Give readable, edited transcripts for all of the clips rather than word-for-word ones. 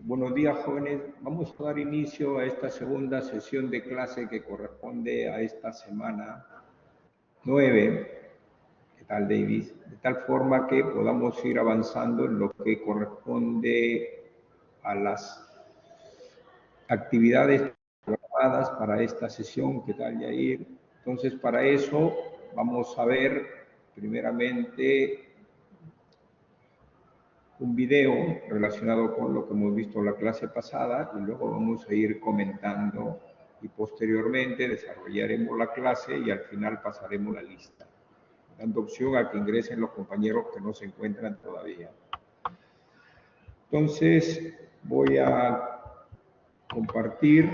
Buenos días, jóvenes. Vamos a dar inicio a esta segunda sesión de clase que corresponde a esta semana 9. ¿Qué tal, Davis? De tal forma que podamos ir avanzando en lo que corresponde a las actividades programadas para esta sesión. ¿Qué tal, Yair? Entonces, para eso vamos a ver primeramente un video relacionado con lo que hemos visto en la clase pasada y luego vamos a ir comentando y posteriormente desarrollaremos la clase y al final pasaremos la lista, dando opción a que ingresen los compañeros que no se encuentran todavía. Entonces voy a compartir.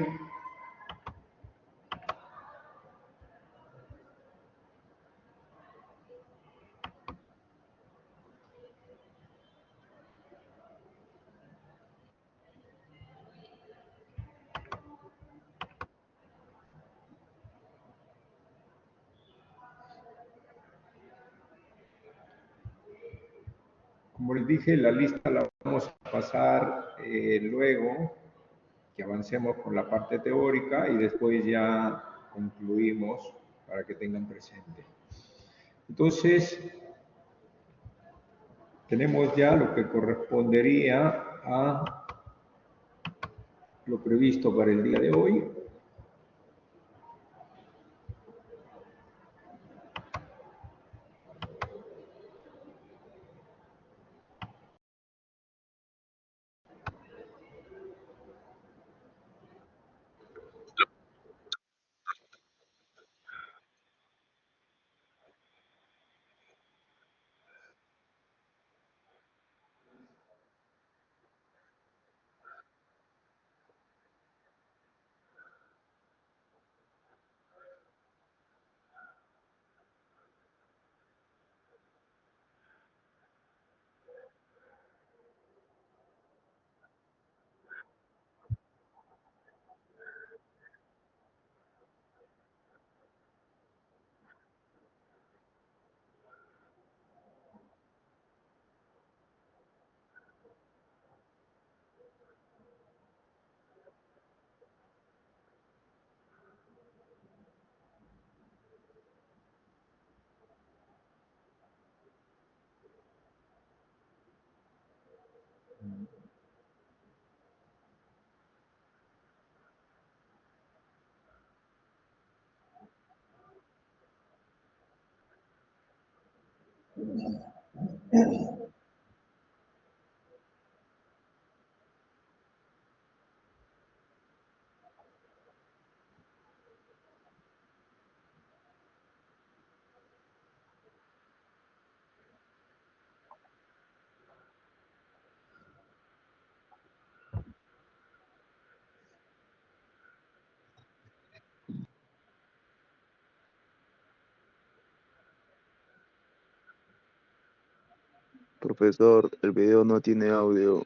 Como les dije, la lista la vamos a pasar luego que avancemos con la parte teórica y después ya concluimos para que tengan presente. Entonces, tenemos ya lo que correspondería a lo previsto para el día de hoy. Profesor, el video no tiene audio.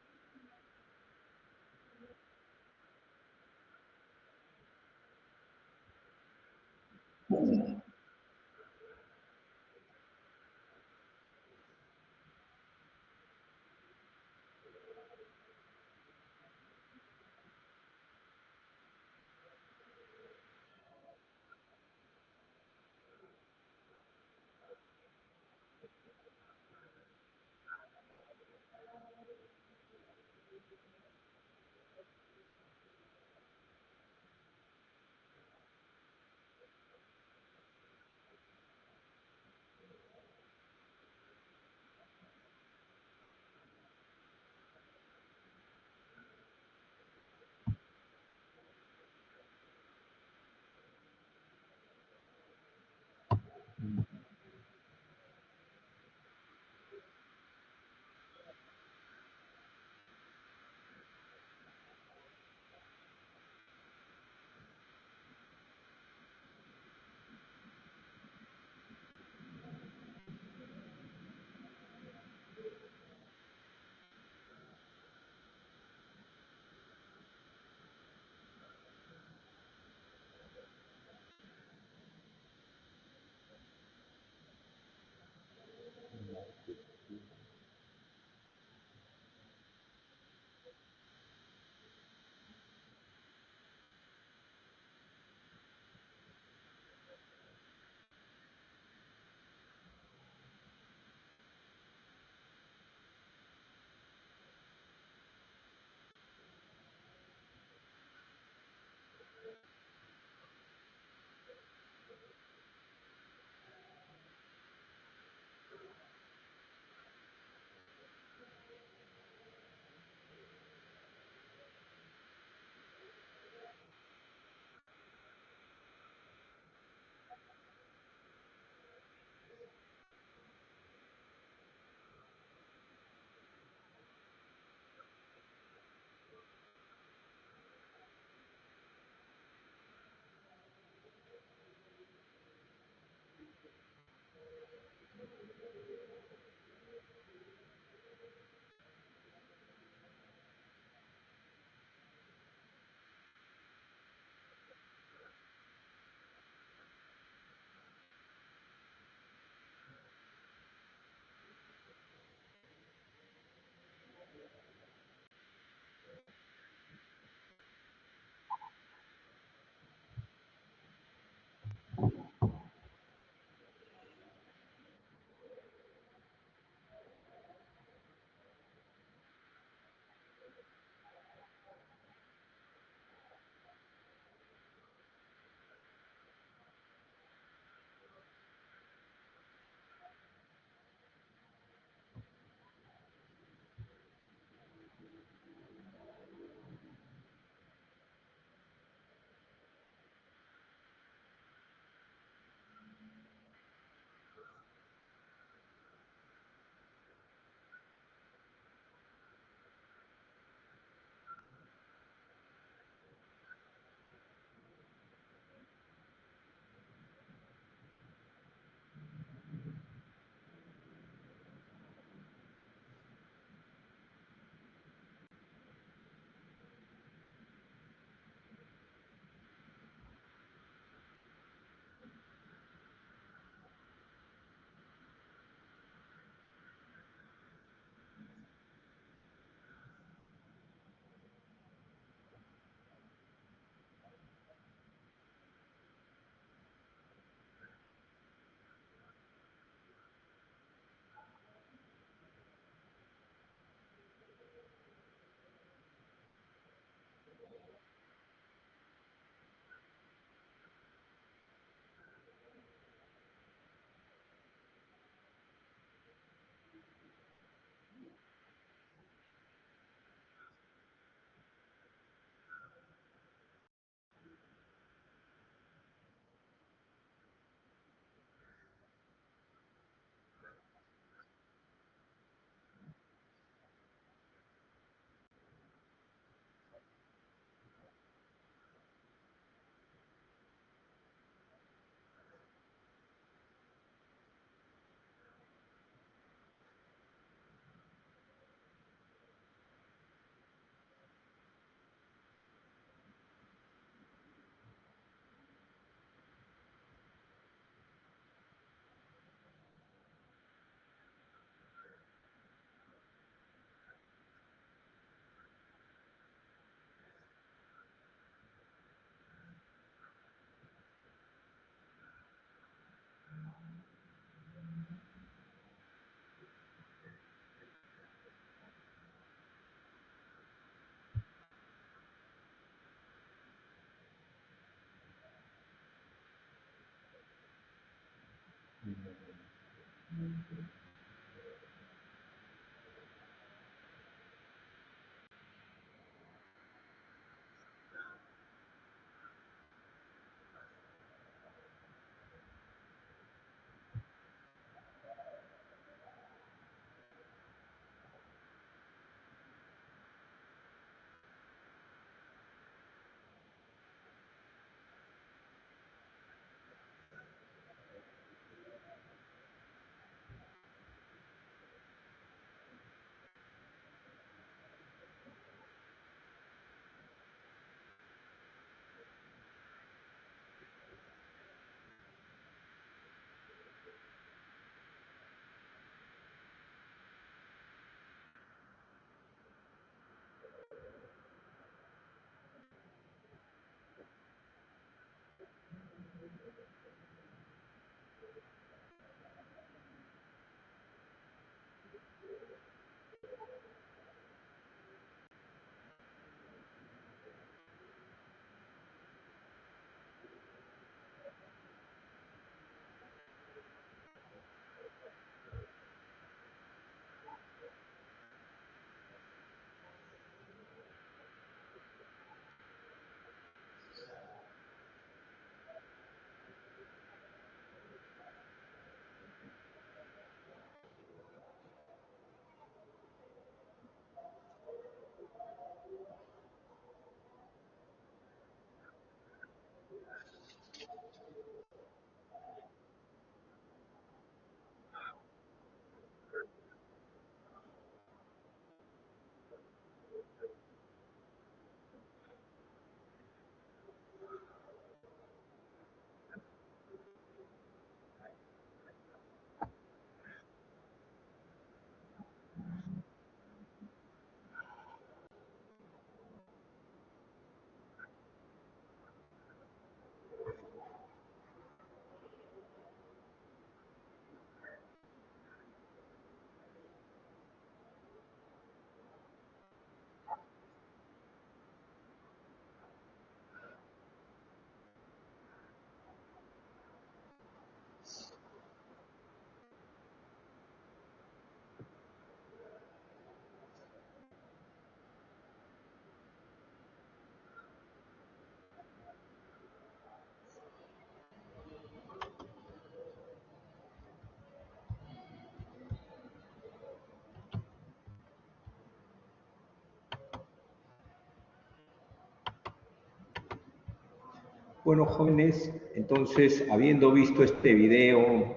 Bueno, jóvenes, entonces, habiendo visto este video,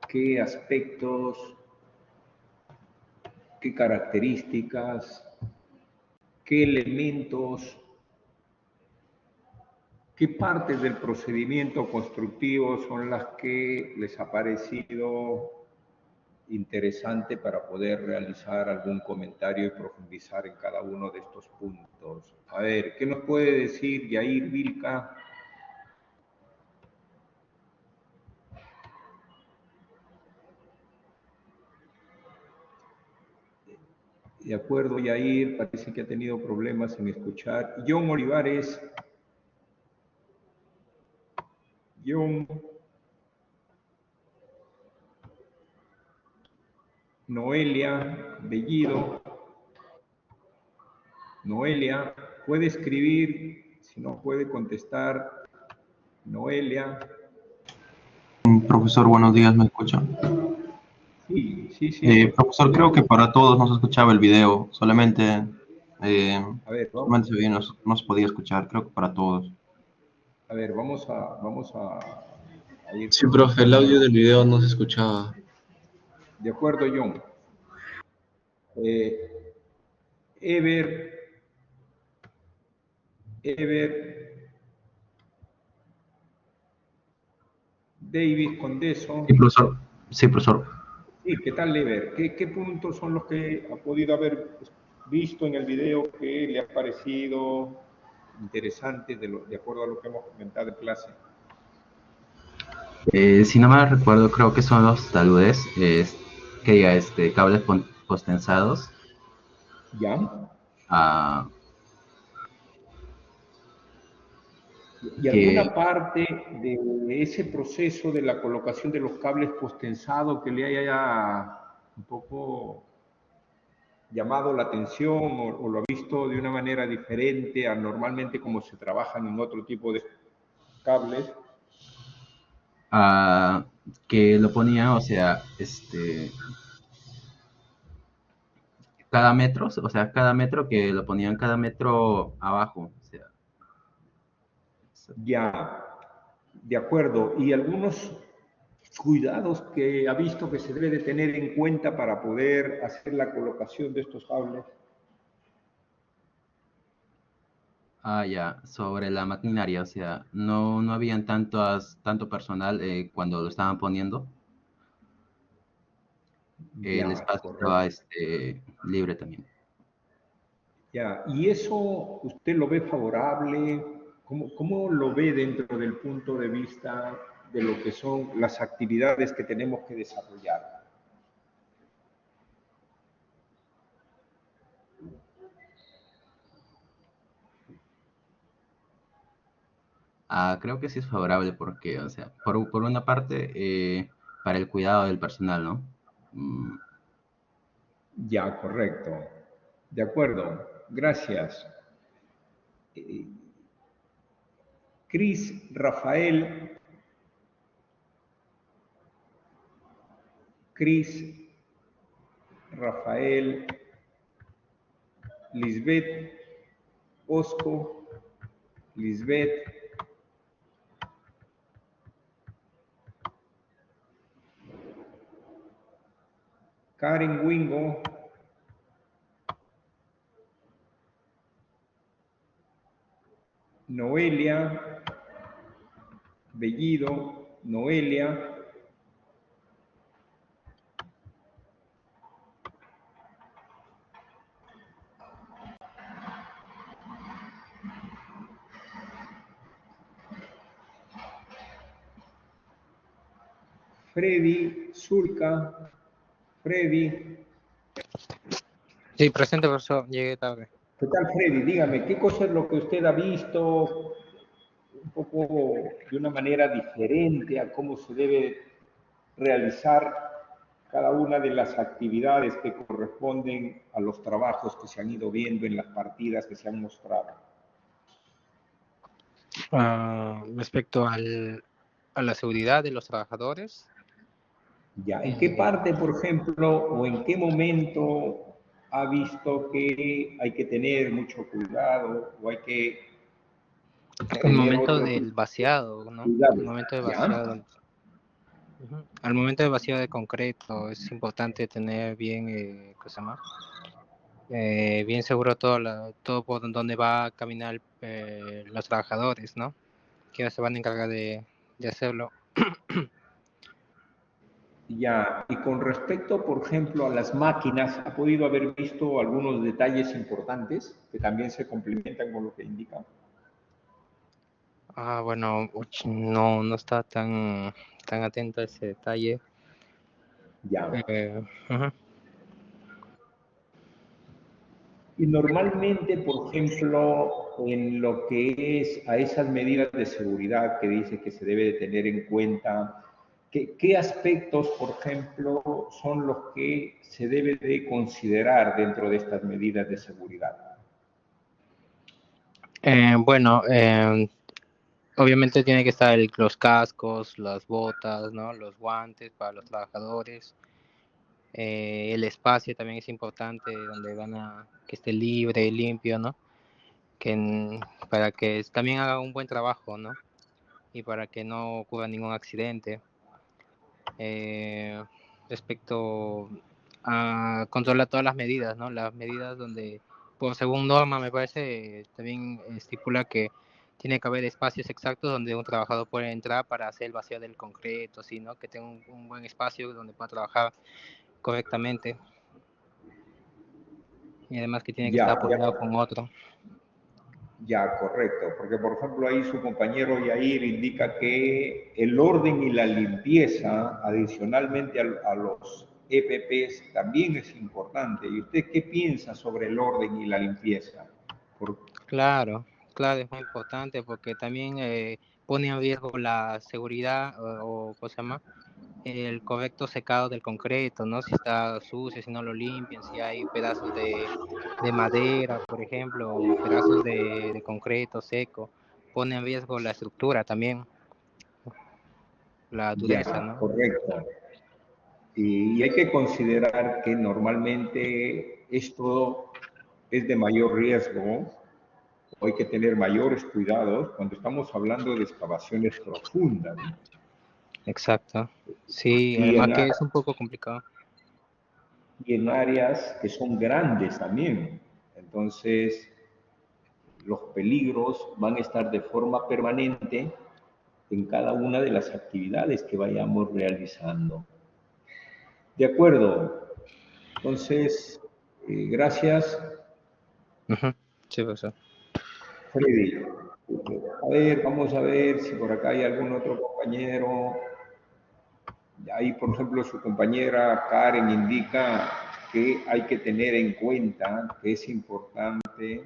¿qué aspectos, qué características, qué elementos, qué partes del procedimiento constructivo son las que les ha parecido interesante para poder realizar algún comentario y profundizar en cada uno de estos puntos? A ver, ¿qué nos puede decir Yair Vilca? De acuerdo, Yair, parece que ha tenido problemas en escuchar. John Olivares. John. Noelia Bellido. Noelia, puede escribir, si no puede contestar. Noelia. Profesor, buenos días, ¿me escucha? Sí, sí, sí. Profesor, creo que para todos no se escuchaba el video, solamente, A ver, solamente se veía, no se podía escuchar, creo que para todos. a ver, vamos a ir Sí, por profe, el audio del video no se escuchaba. De acuerdo, John. Ever David Condeso. Sí, profesor. Sí, profesor. Sí, ¿qué tal, Ever? ¿Qué puntos son los que ha podido haber visto en el video que le ha parecido interesante de acuerdo a lo que hemos comentado en clase? Si no mal recuerdo, creo que son los taludes, que diga, cables postensados. ¿Ya? Ah, ¿Y que alguna parte de ese proceso de la colocación de los cables postensados que le haya un poco llamado la atención o lo ha visto de una manera diferente a normalmente como se trabajan en otro tipo de cables? ah, que lo ponían, o sea, cada metro, o sea, cada metro que lo ponían cada metro abajo, o sea, Ya, de acuerdo. ¿Y algunos cuidados que ha visto que se debe de tener en cuenta para poder hacer la colocación de estos cables? ya, sobre la maquinaria, o sea, no habían tanto personal cuando lo estaban poniendo, el Ya, espacio estaba correcto. libre también. Ya, ¿y eso usted lo ve favorable? ¿Cómo lo ve dentro del punto de vista de lo que son las actividades que tenemos que desarrollar? Creo que sí es favorable porque, o sea, por una parte, para el cuidado del personal, ¿no? Mm, Ya, correcto. De acuerdo. Gracias. Cris, Rafael, Cris, Rafael, Lisbeth, Osco, Lisbeth, Karen Wingo, Noelia, Bellido, Noelia, Freddy, Zulka, Freddy. Sí, presente, profesor. Llegué tarde. ¿Qué tal, Freddy? Dígame, ¿qué cosa es lo que usted ha visto un poco de una manera diferente a cómo se debe realizar cada una de las actividades que corresponden a los trabajos que se han ido viendo en las partidas que se han mostrado? Respecto a la seguridad de los trabajadores, Ya, ¿en qué parte, por ejemplo, o en qué momento ha visto que hay que tener mucho cuidado o hay que el tener momento otro tipo del vaciado, de ¿no? El cuidados? momento de ¿Ya? vaciado. Ujú. Al momento de vaciado de concreto es importante tener bien, ¿cómo se llama? Bien seguro todo por donde va a caminar los trabajadores, ¿no? Que se van a encargar de hacerlo. Ya, y con respecto, por ejemplo, a las máquinas, ¿ha podido haber visto algunos detalles importantes que también se complementan con lo que indica? Bueno, no está tan atento a ese detalle. Ya. Ujú. Y normalmente, por ejemplo, en lo que es a esas medidas de seguridad que dice que se debe de tener en cuenta, ¿qué aspectos, por ejemplo, son los que se debe de considerar dentro de estas medidas de seguridad? Bueno, obviamente tiene que estar los cascos, las botas, ¿no? Los guantes para los trabajadores. El espacio también es importante, donde que esté libre, limpio, ¿no? Para que también haga un buen trabajo, ¿no? Y para que no ocurra ningún accidente. Eh, Respecto a controlar todas las medidas, ¿no? Las medidas donde, por según norma, me parece, también estipula que tiene que haber espacios exactos donde un trabajador puede entrar para hacer el vacío del concreto, ¿sí, no? Que tenga un buen espacio donde pueda trabajar correctamente. Y además que tiene que estar Ya, ya, apoyado con otro. ya, correcto, porque por ejemplo ahí su compañero Yair indica que el orden y la limpieza, adicionalmente a los EPPs, también es importante. ¿Y usted qué piensa sobre el orden y la limpieza? Por- Claro, Claro, es muy importante porque también pone en riesgo la seguridad o ¿cómo se llama? El correcto secado del concreto, ¿no? Si está sucio, si no lo limpian, si hay pedazos de madera, por ejemplo, o pedazos de concreto seco, pone en riesgo la estructura también, la dureza, Ya, ¿no? correcto. Y hay que considerar que normalmente esto es de mayor riesgo, o hay que tener mayores cuidados cuando estamos hablando de excavaciones profundas, ¿no? Exacto. Sí, Y además en, que es un poco complicado. y en áreas que son grandes también. Entonces, los peligros van a estar de forma permanente en cada una de las actividades que vayamos realizando. De acuerdo. Entonces, gracias, Ujú. Sí, profesor. Freddy. A ver, vamos a ver si por acá hay algún otro compañero. Ahí, por ejemplo, su compañera Karen indica que hay que tener en cuenta que es importante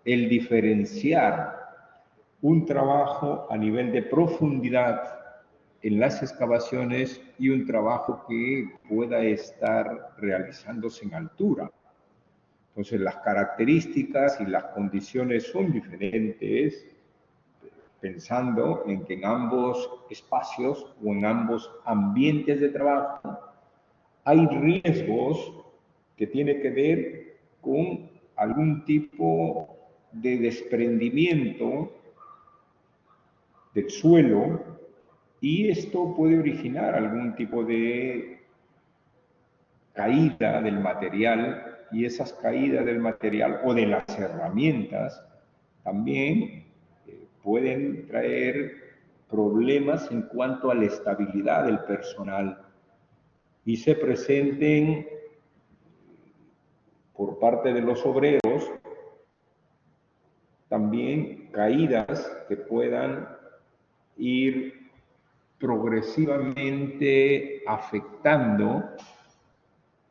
el diferenciar un trabajo a nivel de profundidad en las excavaciones y un trabajo que pueda estar realizándose en altura. Entonces, las características y las condiciones son diferentes, pensando en que en ambos espacios o en ambos ambientes de trabajo hay riesgos que tienen que ver con algún tipo de desprendimiento del suelo y esto puede originar algún tipo de caída del material y esas caídas del material o de las herramientas también pueden traer problemas en cuanto a la estabilidad del personal y se presenten por parte de los obreros también caídas que puedan ir progresivamente afectando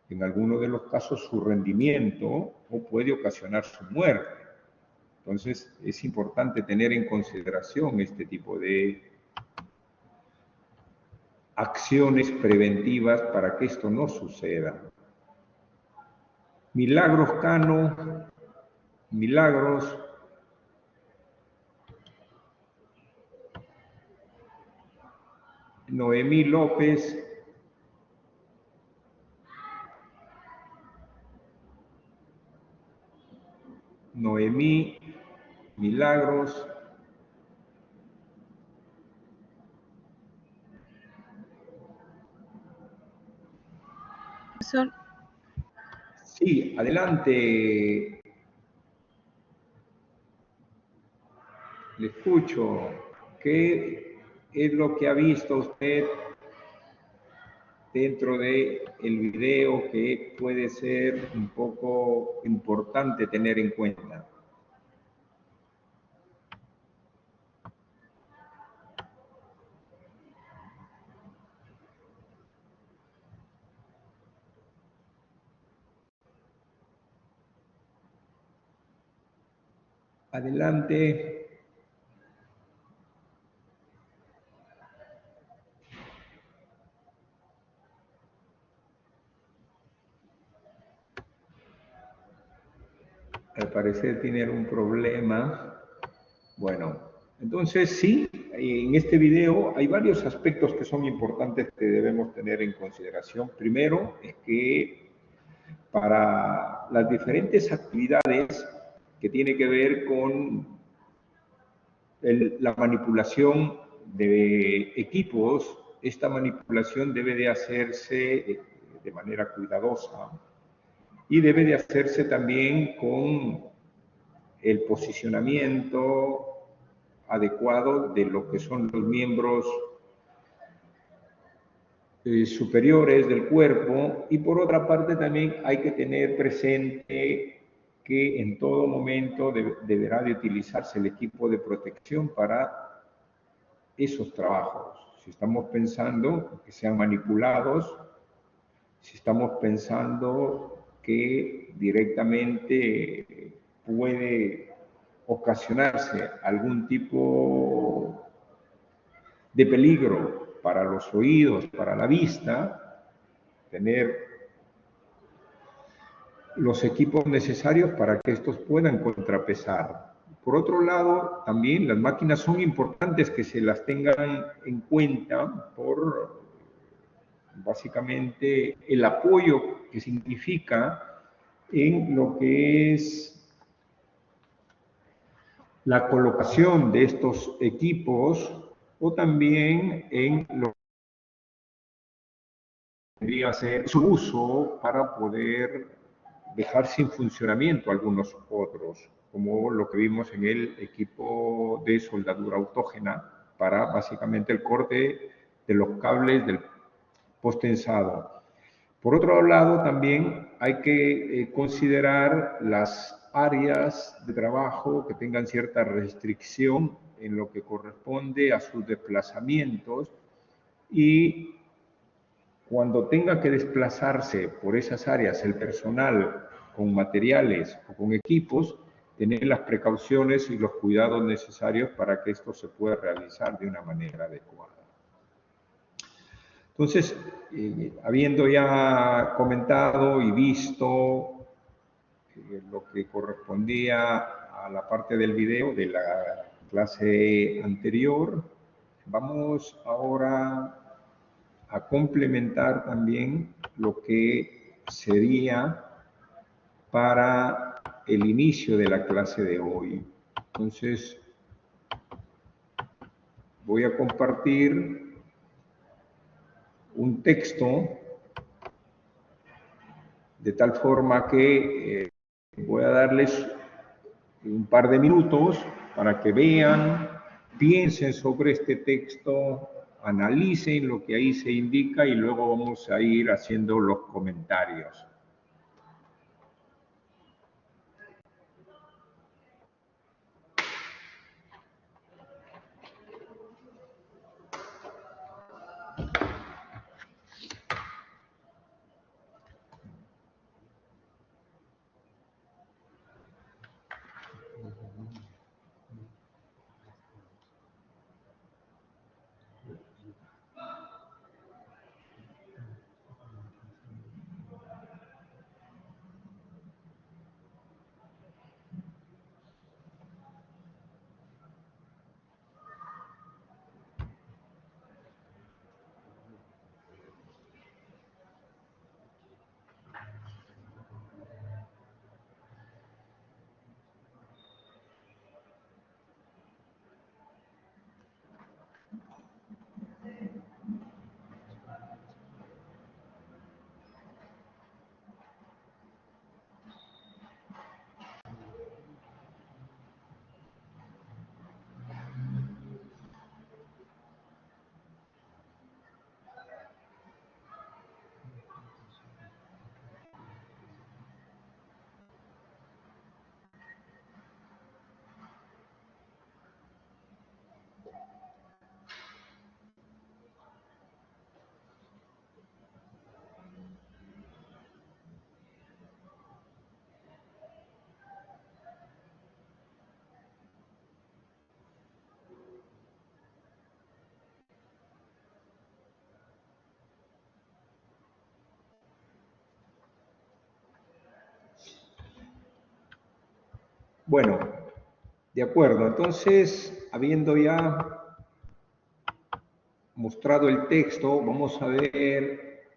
en algunos de los casos su rendimiento o puede ocasionar su muerte. Entonces es importante tener en consideración este tipo de acciones preventivas para que esto no suceda. Milagros Cano, Milagros, Noemí López, Noemí, Milagros. Profesor, Sí, adelante, le escucho. ¿Qué es lo que ha visto usted dentro de el video que puede ser un poco importante tener en cuenta? Adelante. Al parecer tiene un problema. Bueno, entonces sí, en este video hay varios aspectos que son importantes que debemos tener en consideración. Primero, es que para las diferentes actividades que tiene que ver con la manipulación de equipos, esta manipulación debe de hacerse de manera cuidadosa y debe de hacerse también con el posicionamiento adecuado de lo que son los miembros superiores del cuerpo y por otra parte también hay que tener presente que en todo momento deberá de utilizarse el equipo de protección para esos trabajos. Si estamos pensando que sean manipulados, si estamos pensando que directamente puede ocasionarse algún tipo de peligro para los oídos, para la vista, tener los equipos necesarios para que estos puedan contrapesar. Por otro lado, también las máquinas son importantes que se las tengan en cuenta por básicamente el apoyo que significa en lo que es la colocación de estos equipos o también en lo que debería ser su uso para poder dejar sin funcionamiento algunos otros, como lo que vimos en el equipo de soldadura autógena para básicamente el corte de los cables del postensado. Por otro lado, también hay que considerar las áreas de trabajo que tengan cierta restricción en lo que corresponde a sus desplazamientos y cuando tenga que desplazarse por esas áreas el personal con materiales o con equipos, tener las precauciones y los cuidados necesarios para que esto se pueda realizar de una manera adecuada. Entonces, habiendo ya comentado y visto lo que correspondía a la parte del video de la clase anterior, vamos ahora a complementar también lo que sería para el inicio de la clase de hoy. Entonces, voy a compartir un texto de tal forma que voy a darles un par de minutos para que vean, piensen sobre este texto, analicen lo que ahí se indica y luego vamos a ir haciendo los comentarios. Bueno, de acuerdo. Entonces, habiendo ya mostrado el texto, vamos a ver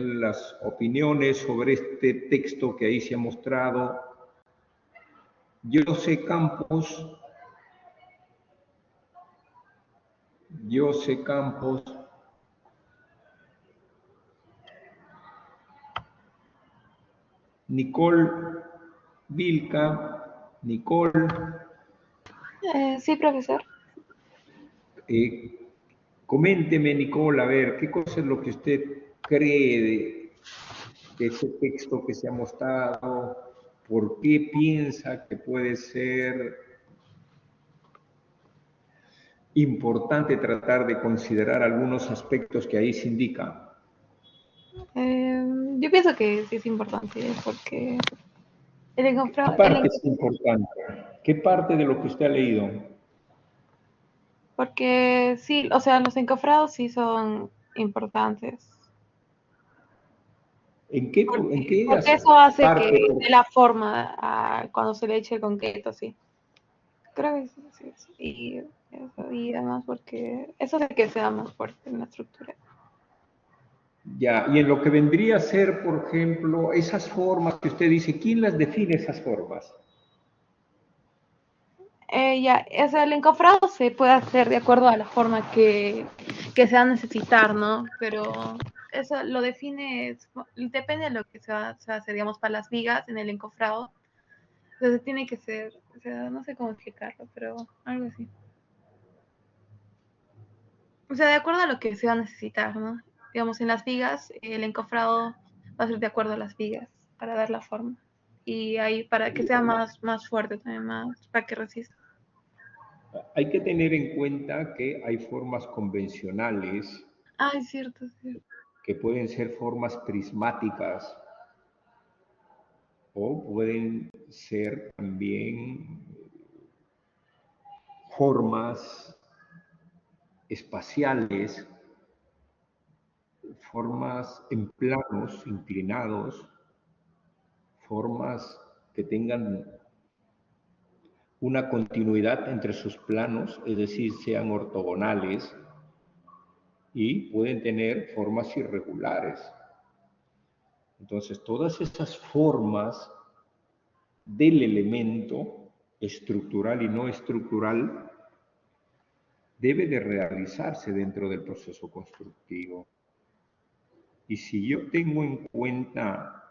las opiniones sobre este texto que ahí se ha mostrado. José Campos, Nicole Vilca, Nicole. Sí, profesor. Coménteme, Nicole, a ver, ¿qué cosa es lo que usted cree de ese texto que se ha mostrado? ¿Por qué piensa que puede ser importante tratar de considerar algunos aspectos que ahí se indican? Yo pienso que sí es importante porque El ¿Qué encofrado, parte es importante? ¿Qué parte de lo que usted ha leído? porque sí, o sea, los encofrados sí son importantes. En qué Porque eso hace que parte? dé la forma cuando se le eche el concreto, sí. Creo que sí, sí, sí. Y además porque eso hace que sea más fuerte en la estructura. Ya, y en lo que vendría a ser, por ejemplo, esas formas que usted dice, ¿quién las define esas formas? Ya, o sea, el encofrado se puede hacer de acuerdo a la forma que se va a necesitar, ¿no? Pero eso lo define, depende de lo que se hace, digamos, para las vigas en el encofrado. Entonces tiene que ser, o sea, no sé cómo explicarlo, pero algo así. O sea, de acuerdo a lo que se va a necesitar, ¿no? Digamos, en las vigas, el encofrado va a ser de acuerdo a las vigas para dar la forma. Y ahí para que sea más fuerte también, más, para que resista. Hay que tener en cuenta que hay formas convencionales Ah, es cierto, es cierto. que pueden ser formas prismáticas o pueden ser también formas espaciales, formas en planos inclinados, formas que tengan una continuidad entre sus planos, es decir, sean ortogonales y pueden tener formas irregulares. Entonces, todas estas formas del elemento estructural y no estructural debe de realizarse dentro del proceso constructivo. Y si yo tengo en cuenta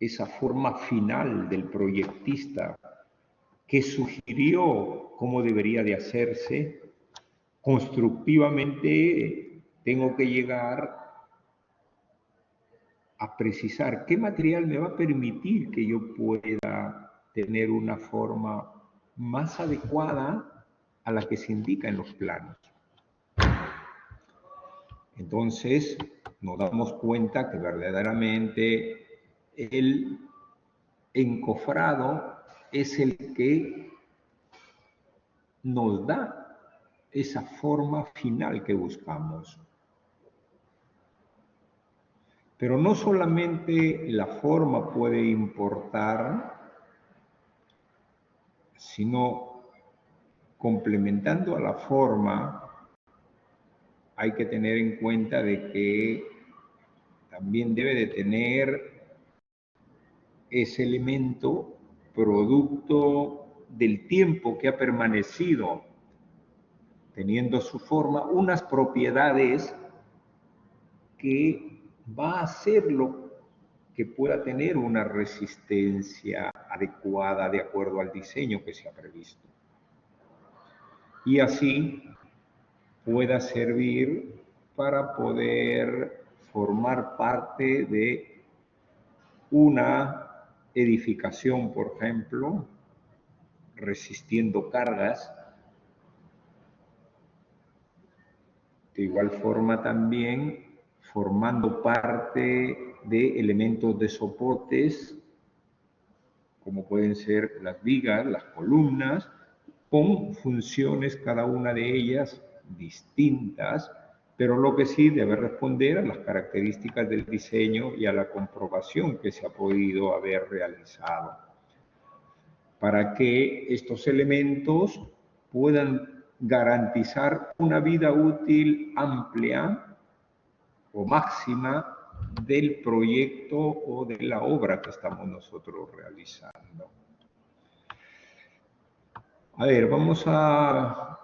esa forma final del proyectista que sugirió cómo debería de hacerse, constructivamente tengo que llegar a precisar qué material me va a permitir que yo pueda tener una forma más adecuada a la que se indica en los planos. Entonces, nos damos cuenta que verdaderamente el encofrado es el que nos da esa forma final que buscamos. Pero no solamente la forma puede importar, sino complementando a la forma, hay que tener en cuenta de que también debe de tener ese elemento producto del tiempo que ha permanecido teniendo su forma, unas propiedades que va a hacerlo que pueda tener una resistencia adecuada de acuerdo al diseño que se ha previsto. Y así pueda servir para poder formar parte de una edificación, por ejemplo, resistiendo cargas. De igual forma también formando parte de elementos de soportes, como pueden ser las vigas, las columnas, con funciones cada una de ellas distintas, pero lo que sí debe responder a las características del diseño y a la comprobación que se ha podido haber realizado, para que estos elementos puedan garantizar una vida útil amplia o máxima del proyecto o de la obra que estamos nosotros realizando. A ver, vamos a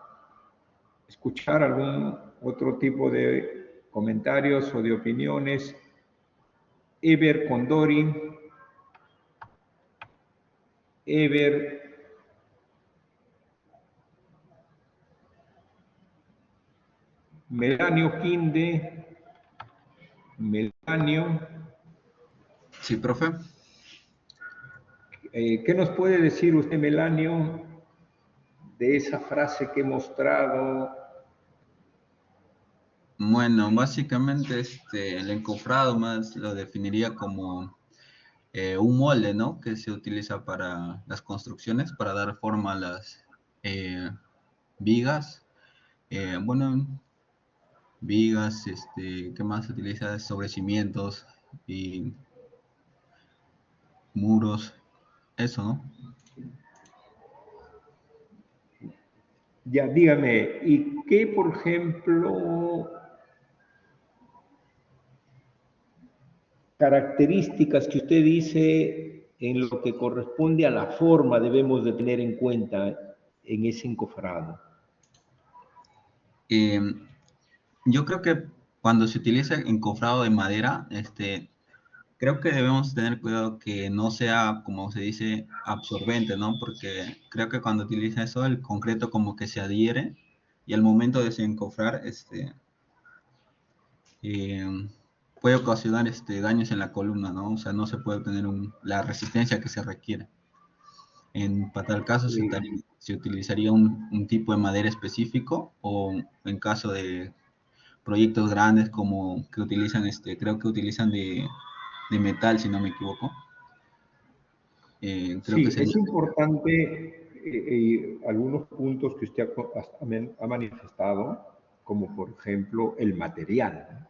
escuchar algún otro tipo de comentarios o de opiniones. Ever Condori, Ever Melanio Quinde, Melanio. Sí, profe. ¿Qué nos puede decir usted, Melanio, de esa frase que he mostrado? Bueno, básicamente el encofrado más lo definiría como un molde, ¿no? Que se utiliza para las construcciones, para dar forma a las vigas. Bueno, vigas, ¿qué más se utiliza? Sobre cimientos y muros, eso, ¿no? Ya, dígame, ¿y qué, por ejemplo, características que usted dice en lo que corresponde a la forma debemos de tener en cuenta en ese encofrado? Eh, yo creo que cuando se utiliza encofrado de madera, creo que debemos tener cuidado que no sea, como se dice, absorbente, ¿no? Porque creo que cuando utiliza eso, el concreto como que se adhiere y al momento de desencofrar, eh, puede ocasionar daños en la columna, ¿no? O sea, no se puede obtener la resistencia que se requiere. Para tal caso se utilizaría un tipo de madera específico o en caso de proyectos grandes como que utilizan, creo que utilizan de metal, si no me equivoco. Creo que Sí, sería... es importante algunos puntos que usted ha manifestado, como por ejemplo el material.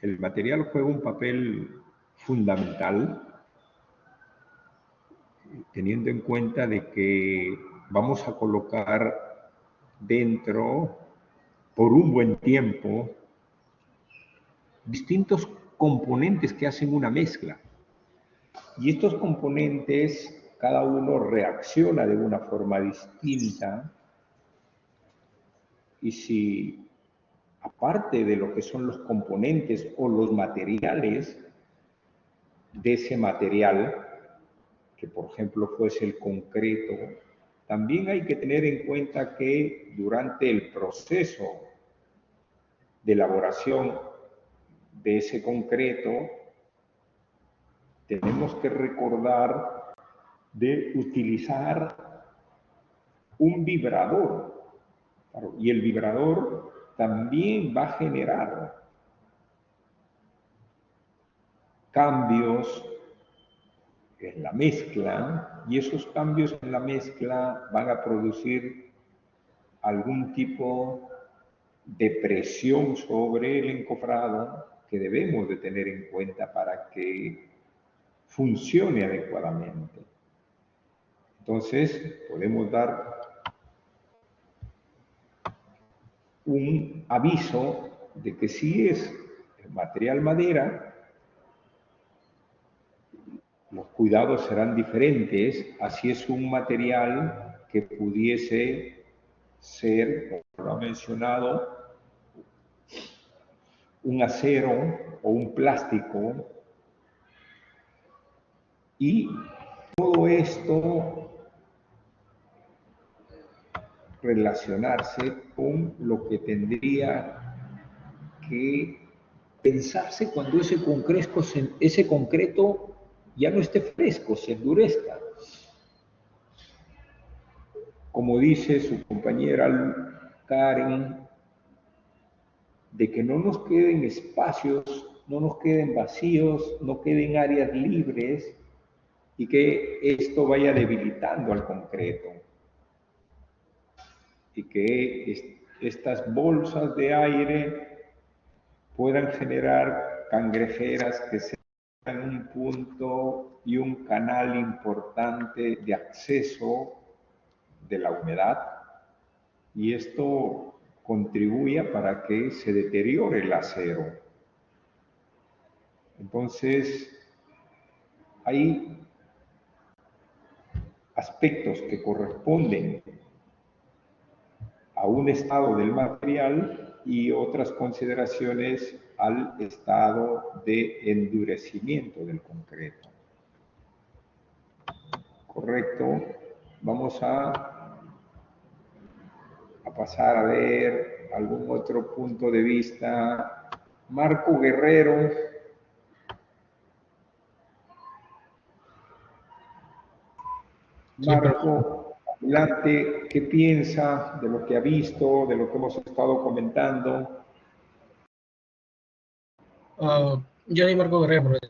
El material juega un papel fundamental, teniendo en cuenta de que vamos a colocar dentro, por un buen tiempo, distintos componentes que hacen una mezcla. Y estos componentes, cada uno reacciona de una forma distinta. Y si, aparte de lo que son los componentes o los materiales de ese material, que por ejemplo fuese el concreto, también hay que tener en cuenta que durante el proceso de elaboración de ese concreto, tenemos que recordar de utilizar un vibrador. Claro, y el vibrador también va a generar cambios en la mezcla, y esos cambios en la mezcla van a producir algún tipo de presión sobre el encofrado que debemos de tener en cuenta para que funcione adecuadamente. Entonces, podemos dar un aviso de que si es material madera, los cuidados serán diferentes, así es un material que pudiese ser, como lo ha mencionado, un acero o un plástico, y todo esto relacionarse con lo que tendría que pensarse cuando ese concreto ya no esté fresco, se endurezca. Como dice su compañera Karen, de que no nos queden espacios, no nos queden vacíos, no queden áreas libres y que esto vaya debilitando al concreto. Y que estas bolsas de aire puedan generar cangrejeras que sean un punto y un canal importante de acceso de la humedad, y esto contribuye para que se deteriore el acero. Entonces, hay aspectos que corresponden a un estado del material y otras consideraciones al estado de endurecimiento del concreto. Correcto. Vamos a pasar a ver algún otro punto de vista. Marco Guerrero. Marco, adelante, ¿qué piensa de lo que ha visto, de lo que hemos estado comentando? Yo soy Marco Guerrero, profesor.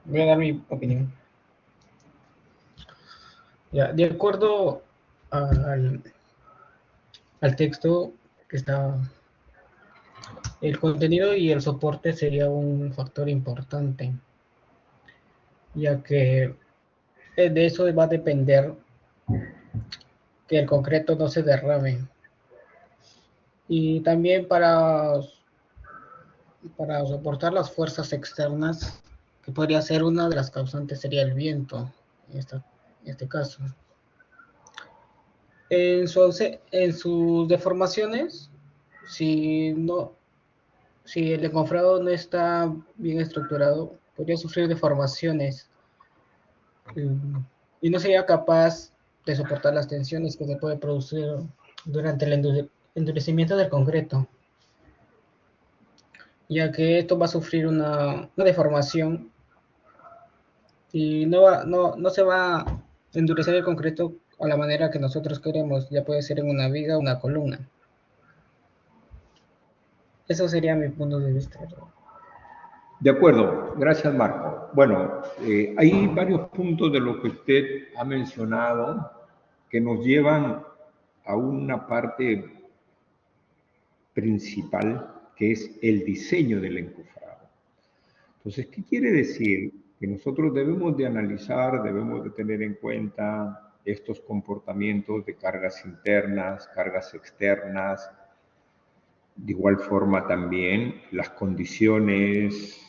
Voy a dar mi opinión. Ya, de acuerdo al, al texto que está, el contenido y el soporte sería un factor importante, ya que de eso va a depender que el concreto no se derrame. Y también para soportar las fuerzas externas, que podría ser una de las causantes, sería el viento, en este caso. En sus deformaciones, si, no, si el encofrado no está bien estructurado, podría sufrir deformaciones y no sería capaz de soportar las tensiones que se puede producir durante el endurecimiento del concreto, ya que esto va a sufrir una deformación y no se va a endurecer el concreto a la manera que nosotros queremos, ya puede ser en una viga o una columna. Eso sería mi punto de vista. De acuerdo, gracias Marco. Bueno, hay varios puntos de lo que usted ha mencionado que nos llevan a una parte principal que es el diseño del encofrado. Entonces, ¿qué quiere decir? Que nosotros debemos de analizar, debemos de tener en cuenta estos comportamientos de cargas internas, cargas externas, de igual forma también las condiciones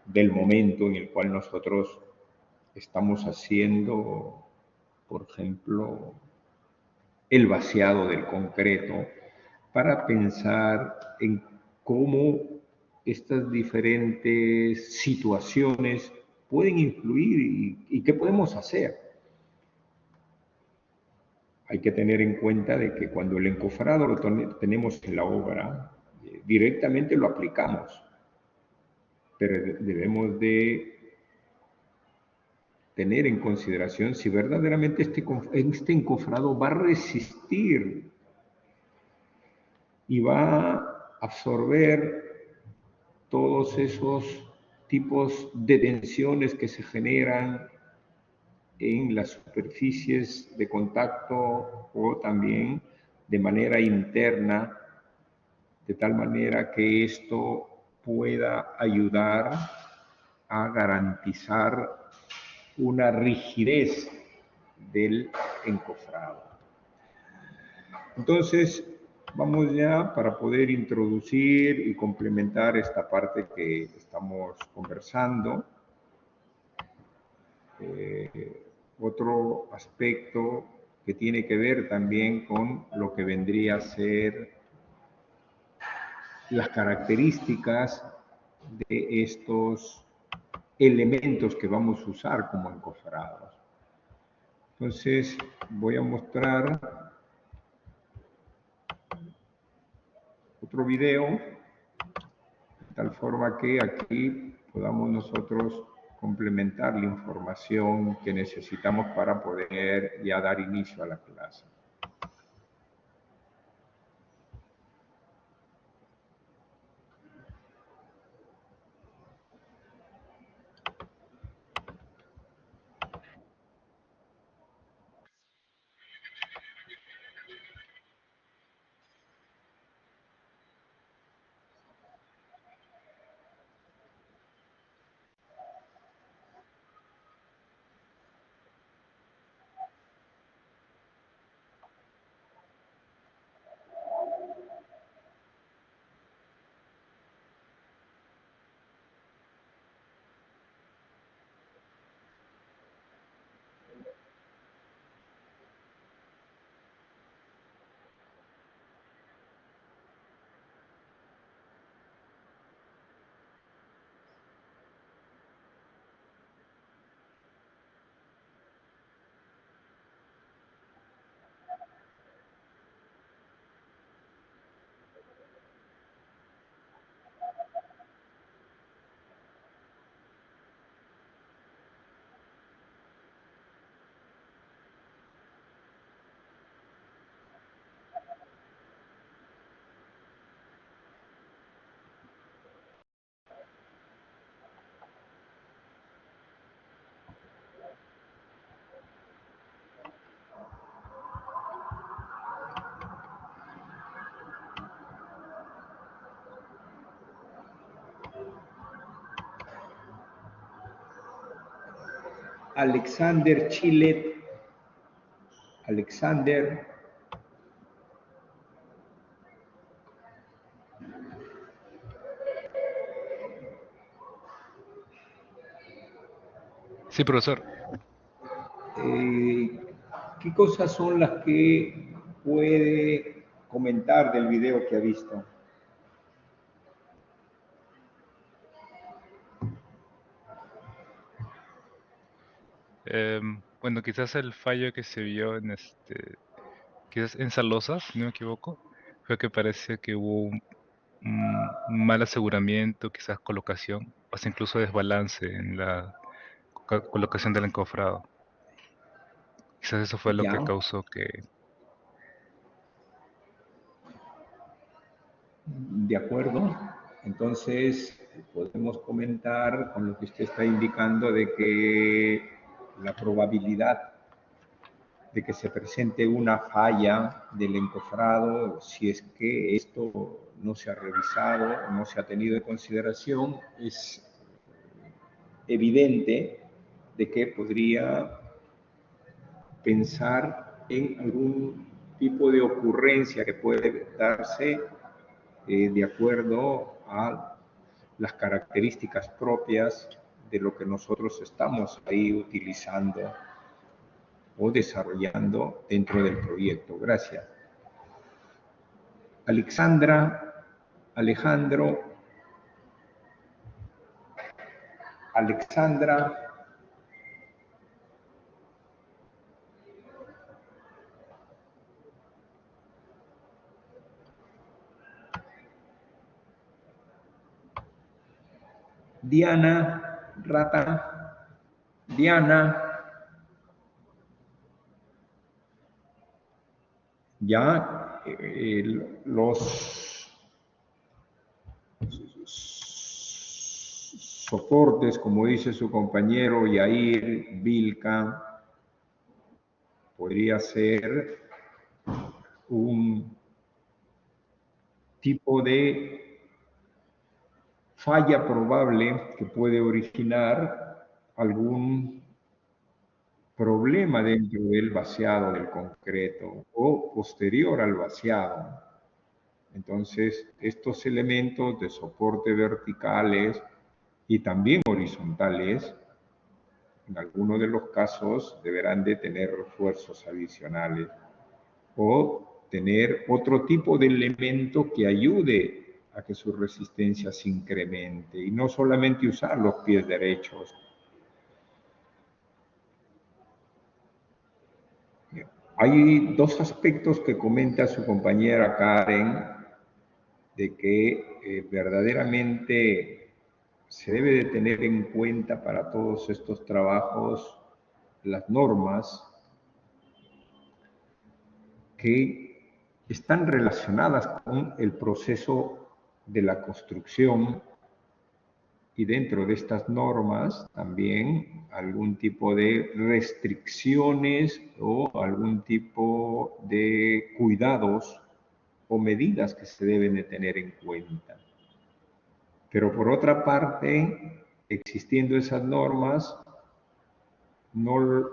del momento en el cual nosotros estamos haciendo, por ejemplo, el vaciado del concreto, para pensar en cómo estas diferentes situaciones pueden influir y qué podemos hacer. Hay que tener en cuenta de que cuando el encofrado lo tenemos en la obra, directamente lo aplicamos, pero debemos de tener en consideración si verdaderamente este encofrado va a resistir y va a absorber todos esos tipos de tensiones que se generan en las superficies de contacto o también de manera interna, de tal manera que esto pueda ayudar a garantizar una rigidez del encofrado. Entonces, vamos ya para poder introducir y complementar esta parte que estamos conversando. Otro aspecto que tiene que ver también con lo que vendría a ser las características de estos elementos que vamos a usar como encofrados. Entonces, voy a mostrar otro video, de tal forma que aquí podamos nosotros complementar la información que necesitamos para poder ya dar inicio a la clase. Alexander Chilet. Alexander. Sí, profesor. ¿Qué cosas son las que puede comentar del video que ha visto? Bueno, quizás el fallo que se vio en quizás en Salosa, si no me equivoco, fue que parece que hubo un mal aseguramiento, quizás colocación, o hasta incluso desbalance en la colocación del encofrado. Quizás eso fue lo que Ya, causó que... de acuerdo. Entonces, podemos comentar con lo que usted está indicando de que la probabilidad de que se presente una falla del encofrado, si es que esto no se ha revisado o no se ha tenido en consideración, es evidente de que podría pensar en algún tipo de ocurrencia que puede darse de acuerdo a las características propias de lo que nosotros estamos ahí utilizando o desarrollando dentro del proyecto. Gracias. Alexandra, Alejandro, Alexandra, Diana, Rata, Diana, ya los soportes, como dice su compañero Yair Vilca, podría ser un tipo de falla probable que puede originar algún problema dentro del vaciado del concreto o posterior al vaciado. Entonces, estos elementos de soporte verticales y también horizontales, en algunos de los casos deberán de tener refuerzos adicionales o tener otro tipo de elemento que ayude a que su resistencia se incremente y no solamente usar los pies derechos. Hay dos aspectos que comenta su compañera Karen, de que verdaderamente se debe de tener en cuenta para todos estos trabajos las normas que están relacionadas con el proceso de la construcción y dentro de estas normas también algún tipo de restricciones o algún tipo de cuidados o medidas que se deben de tener en cuenta. Pero por otra parte, existiendo esas normas, no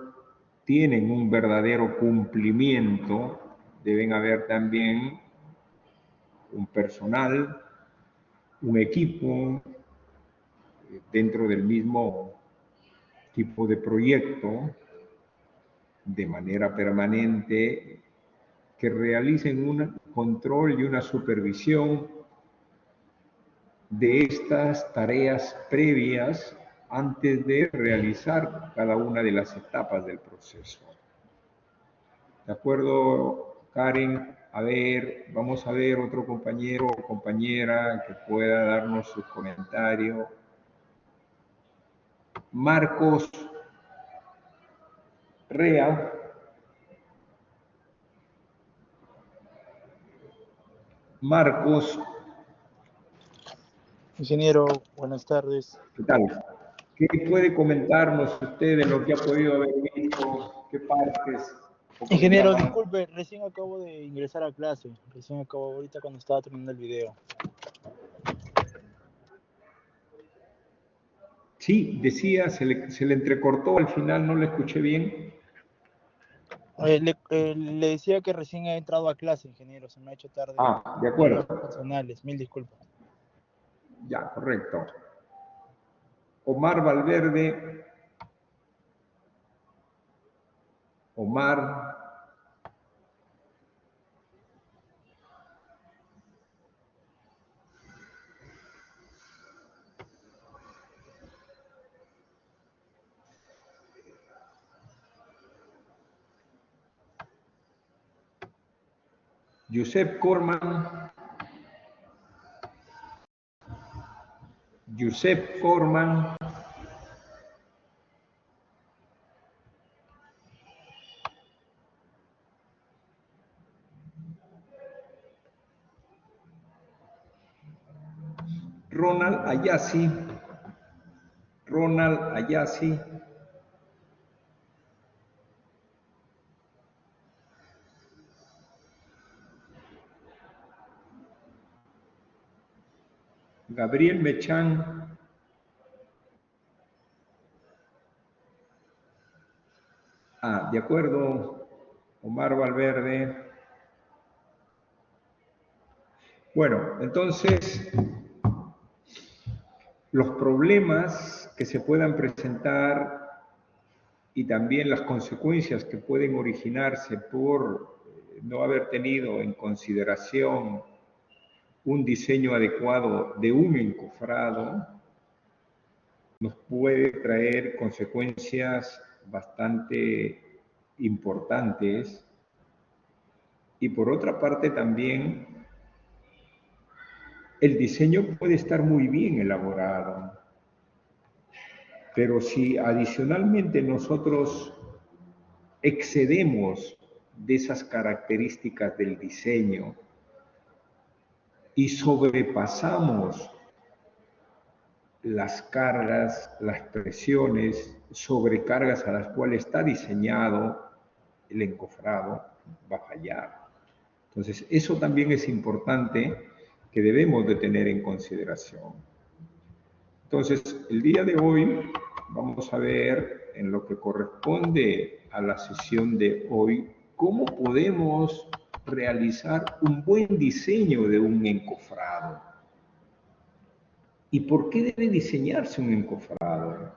tienen un verdadero cumplimiento, deben haber también un personal, un equipo dentro del mismo tipo de proyecto, de manera permanente, que realicen un control y una supervisión de estas tareas previas antes de realizar cada una de las etapas del proceso. ¿De acuerdo, Karen? A ver, vamos a ver otro compañero o compañera que pueda darnos su comentario. Marcos Rea. Marcos, Ingeniero, buenas tardes. ¿qué tal? ¿Qué puede comentarnos usted de lo que ha podido haber visto? ¿Qué partes? Ingeniero, disculpe, recién acabo de ingresar a clase. Recién acabo ahorita cuando estaba terminando el video. Sí, decía, se le entrecortó al final, no le escuché bien. Le decía que recién he entrado a clase, ingeniero, se me ha hecho tarde. Ah, de acuerdo. Personales, mil disculpas. Ya, correcto. Omar Valverde. Omar. Josep Corman. Josep Corman. Ronald Ayasi. Ronald Ayasi. Gabriel Mechán. Ah, de acuerdo. Omar Valverde. Bueno, entonces, los problemas que se puedan presentar y también las consecuencias que pueden originarse por no haber tenido en consideración un diseño adecuado de un encofrado, nos puede traer consecuencias bastante importantes. Y por otra parte también, el diseño puede estar muy bien elaborado, pero si adicionalmente nosotros excedemos de esas características del diseño y sobrepasamos las cargas, las presiones, sobrecargas a las cuales está diseñado el encofrado, va a fallar. Entonces, eso también es importante que debemos de tener en consideración. Entonces, el día de hoy vamos a ver en lo que corresponde a la sesión de hoy, cómo podemos realizar un buen diseño de un encofrado. ¿Y por qué debe diseñarse un encofrado?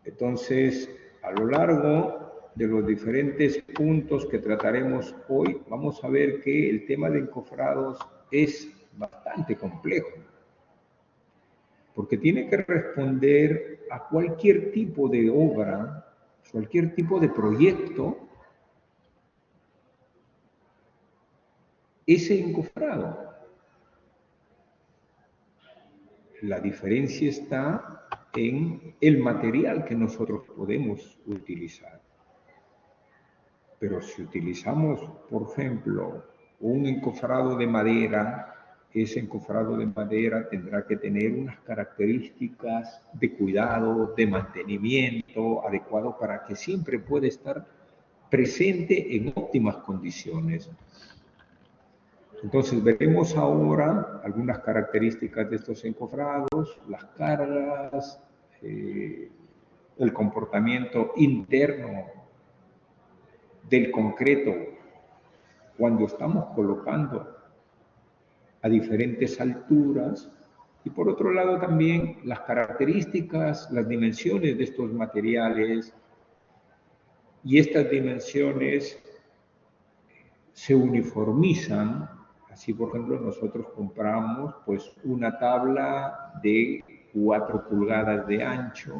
Entonces, a lo largo de los diferentes puntos que trataremos hoy, vamos a ver que el tema de encofrados es bastante complejo, porque tiene que responder a cualquier tipo de obra, cualquier tipo de proyecto, ese encofrado. La diferencia está en el material que nosotros podemos utilizar. Pero si utilizamos, por ejemplo, un encofrado de madera, ese encofrado de madera tendrá que tener unas características de cuidado, de mantenimiento adecuado para que siempre pueda estar presente en óptimas condiciones. Entonces veremos ahora algunas características de estos encofrados, las cargas, el comportamiento interno del concreto cuando estamos colocando a diferentes alturas, y por otro lado también las características, las dimensiones de estos materiales, y estas dimensiones se uniformizan. Así, por ejemplo, nosotros compramos pues una tabla de 4 pulgadas de ancho,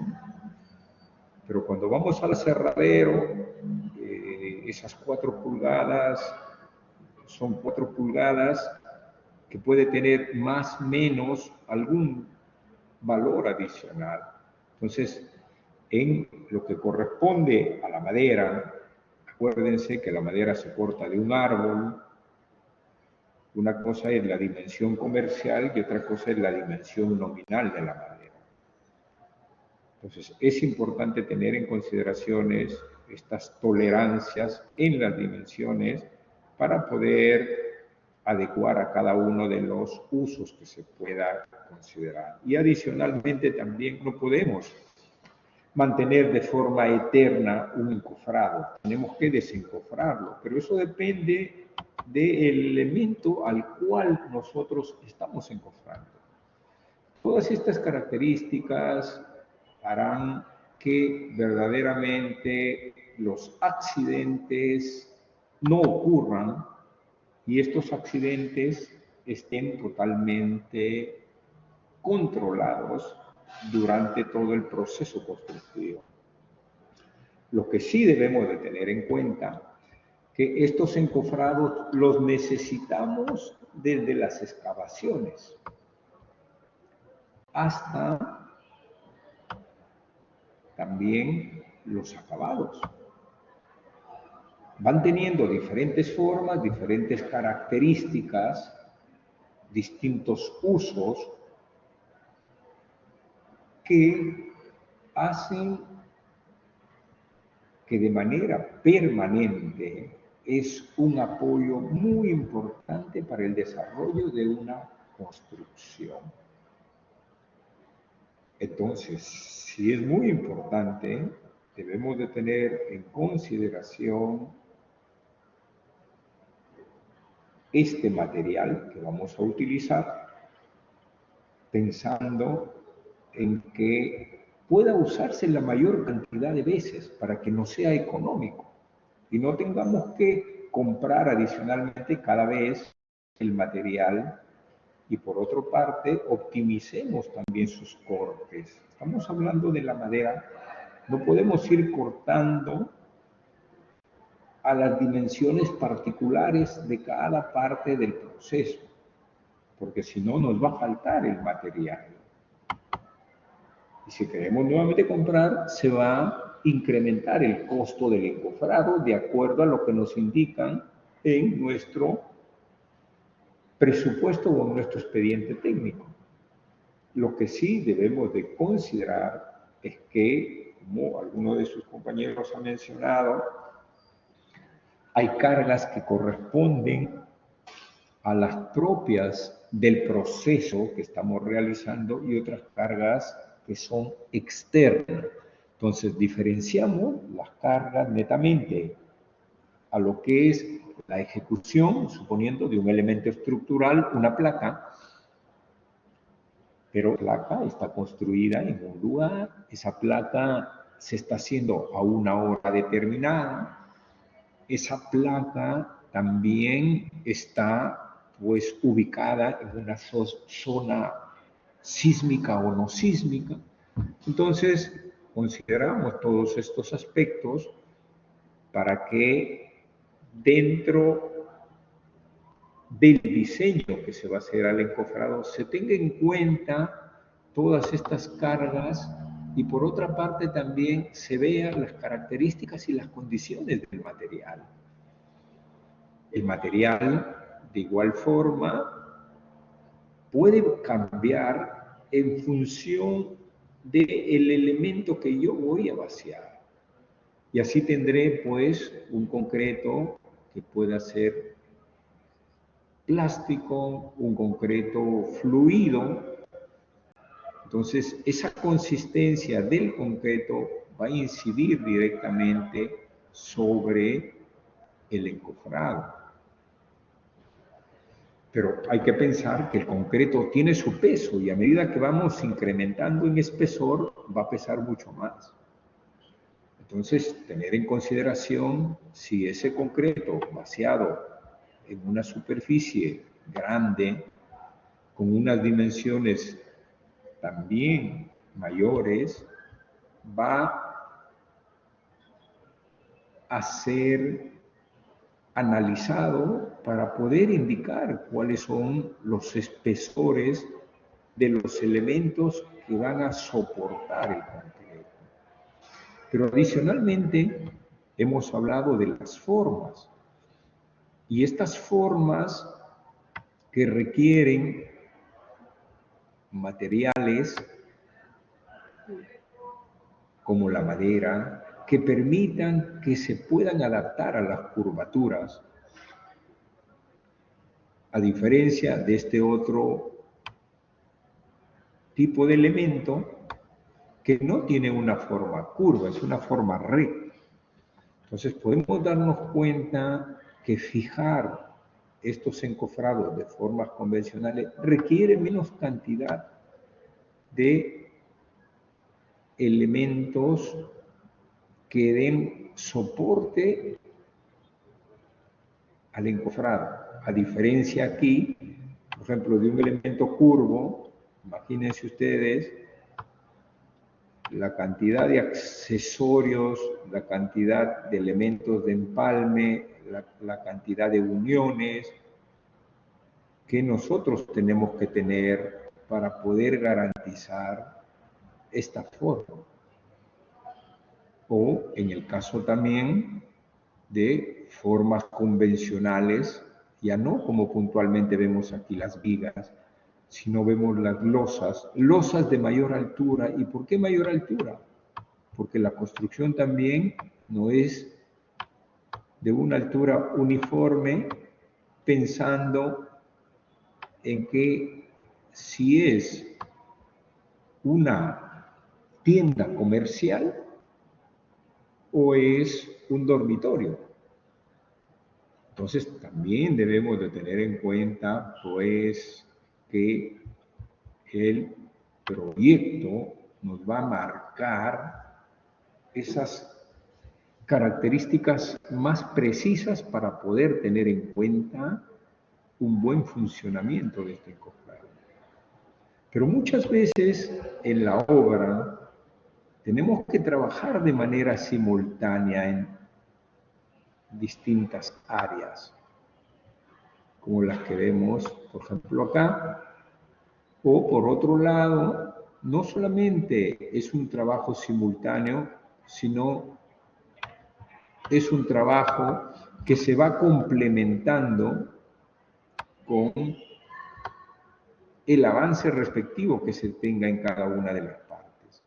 pero cuando vamos al aserradero, esas 4 pulgadas son 4 pulgadas que puede tener más o menos algún valor adicional. Entonces, en lo que corresponde a la madera, acuérdense que la madera se corta de un árbol. Una cosa es la dimensión comercial y otra cosa es la dimensión nominal de la madera. Entonces, es importante tener en consideración estas tolerancias en las dimensiones para poder adecuar a cada uno de los usos que se pueda considerar. Y adicionalmente también no podemos mantener de forma eterna un encofrado. Tenemos que desencofrarlo, pero eso depende del elemento al cual nosotros estamos encofrando. Todas estas características harán que verdaderamente los accidentes no ocurran y estos accidentes estén totalmente controlados durante todo el proceso constructivo. Lo que sí debemos de tener en cuenta que estos encofrados los necesitamos desde las excavaciones hasta también los acabados. Van teniendo diferentes formas, diferentes características, distintos usos que hacen que de manera permanente es un apoyo muy importante para el desarrollo de una construcción. Entonces, si es muy importante, debemos de tener en consideración este material que vamos a utilizar, pensando en que pueda usarse la mayor cantidad de veces para que no sea económico y no tengamos que comprar adicionalmente cada vez el material y por otra parte optimicemos también sus cortes. Estamos hablando de la madera, no podemos ir cortando a las dimensiones particulares de cada parte del proceso, porque si no nos va a faltar el material. Y si queremos nuevamente comprar, se va a incrementar el costo del encofrado de acuerdo a lo que nos indican en nuestro presupuesto o en nuestro expediente técnico. Lo que sí debemos de considerar es que, como alguno de sus compañeros ha mencionado, hay cargas que corresponden a las propias del proceso que estamos realizando y otras cargas que son externas. Entonces, diferenciamos las cargas netamente a lo que es la ejecución, suponiendo de un elemento estructural, una placa, pero la placa está construida en un lugar, esa placa se está haciendo a una hora determinada, esa placa también está pues ubicada en una zona sísmica o no sísmica. Entonces, consideramos todos estos aspectos para que dentro del diseño que se va a hacer al encofrado se tenga en cuenta todas estas cargas y por otra parte también se vean las características y las condiciones del material. El material, de igual forma, puede cambiar en función del elemento que yo voy a vaciar. Y así tendré, pues, un concreto que pueda ser plástico, un concreto fluido. Entonces, esa consistencia del concreto va a incidir directamente sobre el encofrado. Pero hay que pensar que el concreto tiene su peso y a medida que vamos incrementando en espesor, va a pesar mucho más. Entonces, tener en consideración si ese concreto vaciado en una superficie grande, con unas dimensiones también mayores, va a ser analizado para poder indicar cuáles son los espesores de los elementos que van a soportar el concreto. Pero adicionalmente hemos hablado de las formas. Y estas formas que requieren materiales como la madera, que permitan que se puedan adaptar a las curvaturas. a diferencia de este otro tipo de elemento que no tiene una forma curva, es una forma recta. Entonces podemos darnos cuenta que fijar estos encofrados de formas convencionales requiere menos cantidad de elementos que den soporte al encofrado. A diferencia aquí, por ejemplo, de un elemento curvo, imagínense ustedes la cantidad de accesorios, la cantidad de elementos de empalme, la cantidad de uniones que nosotros tenemos que tener para poder garantizar esta forma. O en el caso también de formas convencionales, ya no como puntualmente vemos aquí las vigas, sino vemos las losas de mayor altura. ¿Y por qué mayor altura? Porque la construcción también no es de una altura uniforme, pensando en que si es una tienda comercial o es un dormitorio. Entonces también debemos de tener en cuenta, pues, que el proyecto nos va a marcar esas características más precisas para poder tener en cuenta un buen funcionamiento de este encofrado. Pero muchas veces en la obra tenemos que trabajar de manera simultánea en distintas áreas, como las que vemos, por ejemplo, acá. O por otro lado, no solamente es un trabajo simultáneo, sino es un trabajo que se va complementando con el avance respectivo que se tenga en cada una de las partes.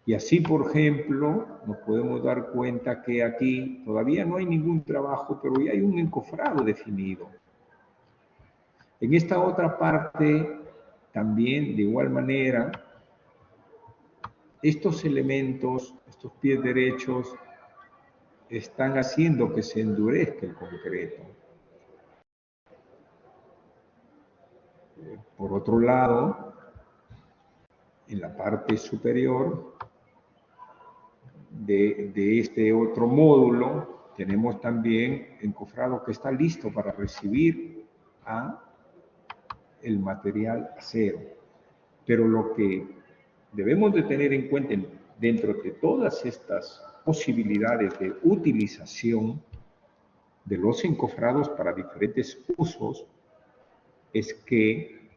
Y así, por ejemplo, nos podemos dar cuenta que aquí todavía no hay ningún trabajo, pero ya hay un encofrado definido. En esta otra parte, también, de igual manera, estos elementos, estos pies derechos, están haciendo que se endurezca el concreto. Por otro lado, en la parte superior de este otro módulo, tenemos también encofrado que está listo para recibir el material acero. Pero lo que debemos de tener en cuenta dentro de todas estas posibilidades de utilización de los encofrados para diferentes usos es que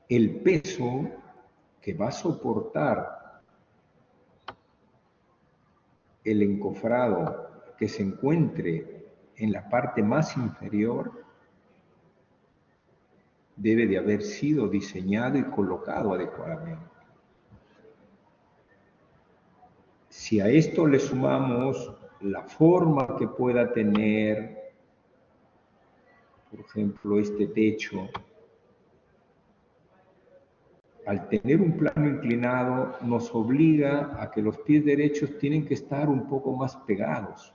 el peso que va a soportar el encofrado que se encuentre en la parte más inferior debe de haber sido diseñado y colocado adecuadamente. Si a esto le sumamos la forma que pueda tener, por ejemplo, este techo, al tener un plano inclinado nos obliga a que los pies derechos tienen que estar un poco más pegados,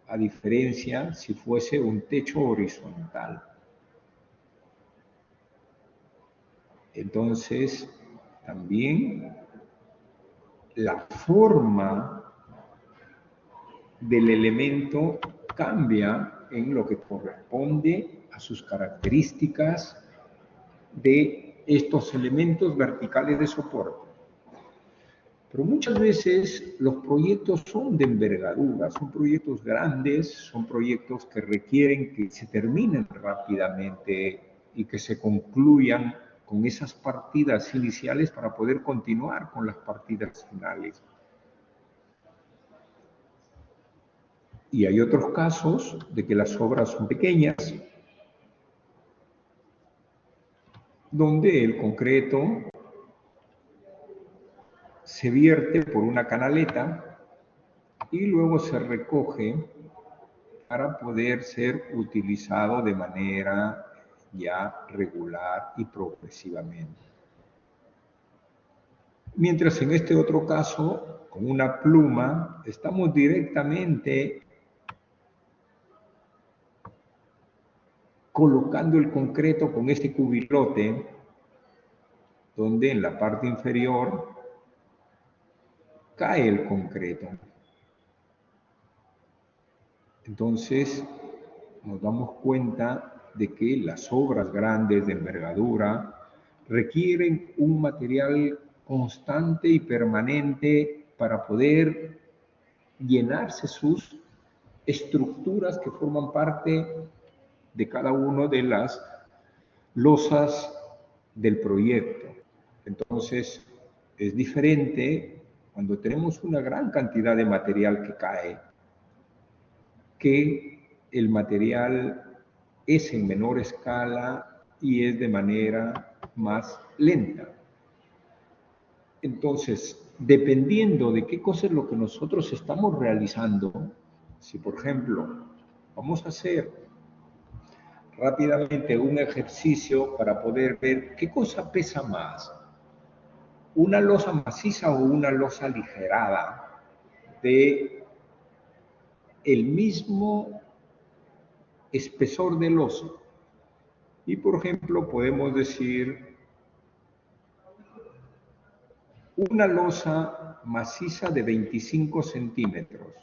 a diferencia si fuese un techo horizontal. Entonces, también la forma del elemento cambia en lo que corresponde a sus características de estos elementos verticales de soporte. Pero muchas veces los proyectos son de envergadura, son proyectos grandes, son proyectos que requieren que se terminen rápidamente y que se concluyan con esas partidas iniciales para poder continuar con las partidas finales. Y hay otros casos de que las obras son pequeñas, donde el concreto se vierte por una canaleta y luego se recoge para poder ser utilizado de manera ya regular y progresivamente. Mientras en este otro caso, con una pluma, estamos directamente colocando el concreto con este cubilote, donde en la parte inferior cae el concreto. Entonces, nos damos cuenta de que las obras grandes de envergadura requieren un material constante y permanente para poder llenarse sus estructuras que forman parte de cada una de las losas del proyecto. Entonces, es diferente cuando tenemos una gran cantidad de material que cae, que el material es en menor escala y es de manera más lenta. Entonces, dependiendo de qué cosa es lo que nosotros estamos realizando, si por ejemplo vamos a hacer rápidamente un ejercicio para poder ver qué cosa pesa más, una losa maciza o una losa aligerada de el mismo espesor del oso. Y por ejemplo podemos decir una losa maciza de 25 centímetros.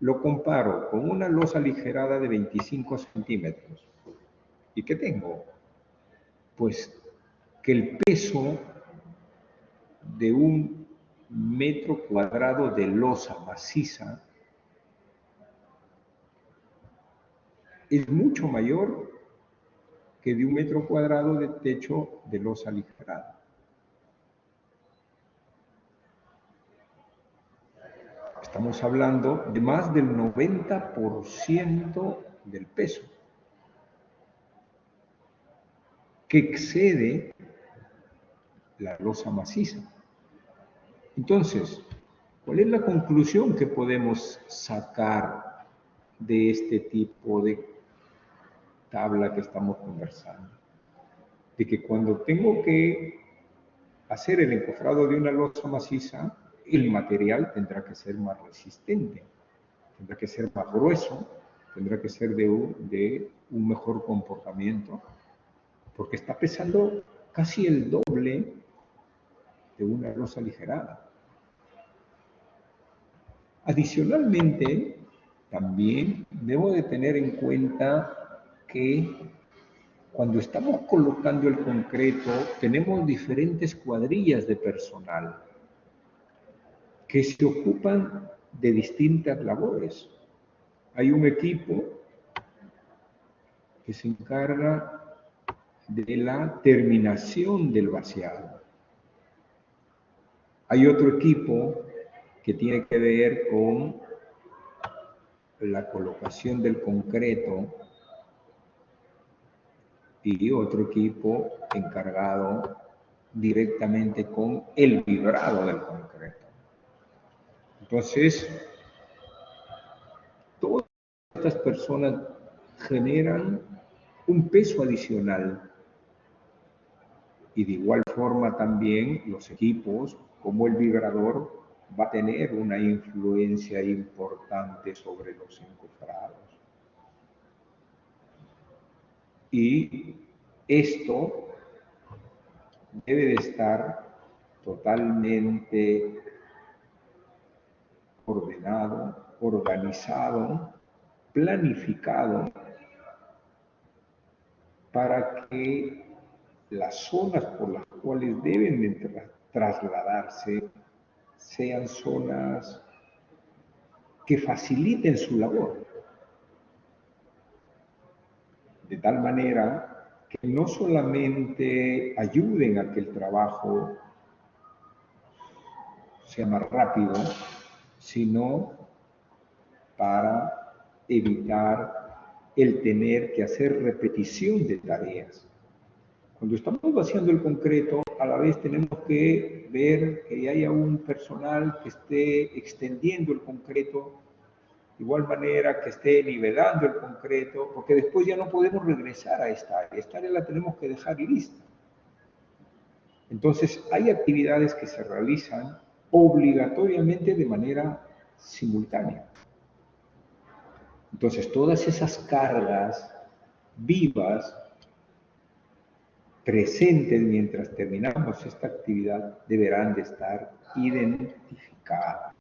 Lo comparo con una losa aligerada de 25 centímetros. ¿Y qué tengo? Pues que el peso de un metro cuadrado de losa maciza es mucho mayor que de un metro cuadrado de techo de losa aligerada. Estamos hablando de más del 90% del peso, que excede la losa maciza. Entonces, ¿cuál es la conclusión que podemos sacar de este tipo de tabla que estamos conversando? De que cuando tengo que hacer el encofrado de una losa maciza, el material tendrá que ser más resistente, tendrá que ser más grueso, tendrá que ser de un mejor comportamiento, porque está pesando casi el doble de una losa aligerada. Adicionalmente, también debo de tener en cuenta que cuando estamos colocando el concreto, tenemos diferentes cuadrillas de personal que se ocupan de distintas labores. Hay un equipo que se encarga de la terminación del vaciado. Hay otro equipo que tiene que ver con la colocación del concreto y otro equipo encargado directamente con el vibrado del concreto. Entonces, todas estas personas generan un peso adicional y de igual forma también los equipos como el vibrador va a tener una influencia importante sobre los encofrados. Y esto debe de estar totalmente ordenado, organizado, planificado para que las zonas por las cuales deben de trasladarse sean zonas que faciliten su labor. De tal manera que no solamente ayuden a que el trabajo sea más rápido, sino para evitar el tener que hacer repetición de tareas. Cuando estamos vaciando el concreto, a la vez tenemos que ver que haya un personal que esté extendiendo el concreto igual manera que esté nivelando el concreto, porque después ya no podemos regresar a esta área. Esta área la tenemos que dejar lista. Entonces, hay actividades que se realizan obligatoriamente de manera simultánea. Entonces, todas esas cargas vivas presentes mientras terminamos esta actividad deberán de estar identificadas.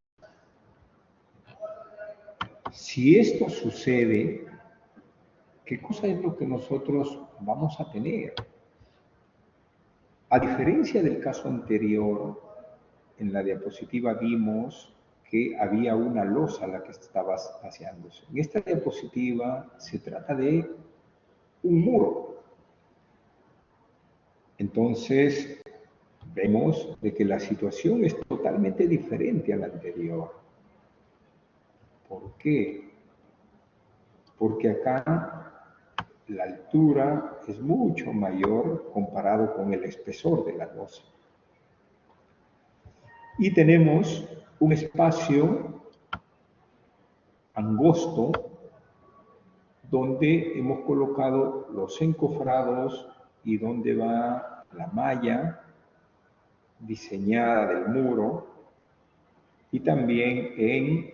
Si esto sucede, ¿qué cosa es lo que nosotros vamos a tener? A diferencia del caso anterior, en la diapositiva vimos que había una losa a la que estaba paseándose. En esta diapositiva se trata de un muro. Entonces, vemos de que la situación es totalmente diferente a la anterior. ¿Por qué? Porque acá la altura es mucho mayor comparado con el espesor de la losa. Y tenemos un espacio angosto donde hemos colocado los encofrados y donde va la malla diseñada del muro, y también en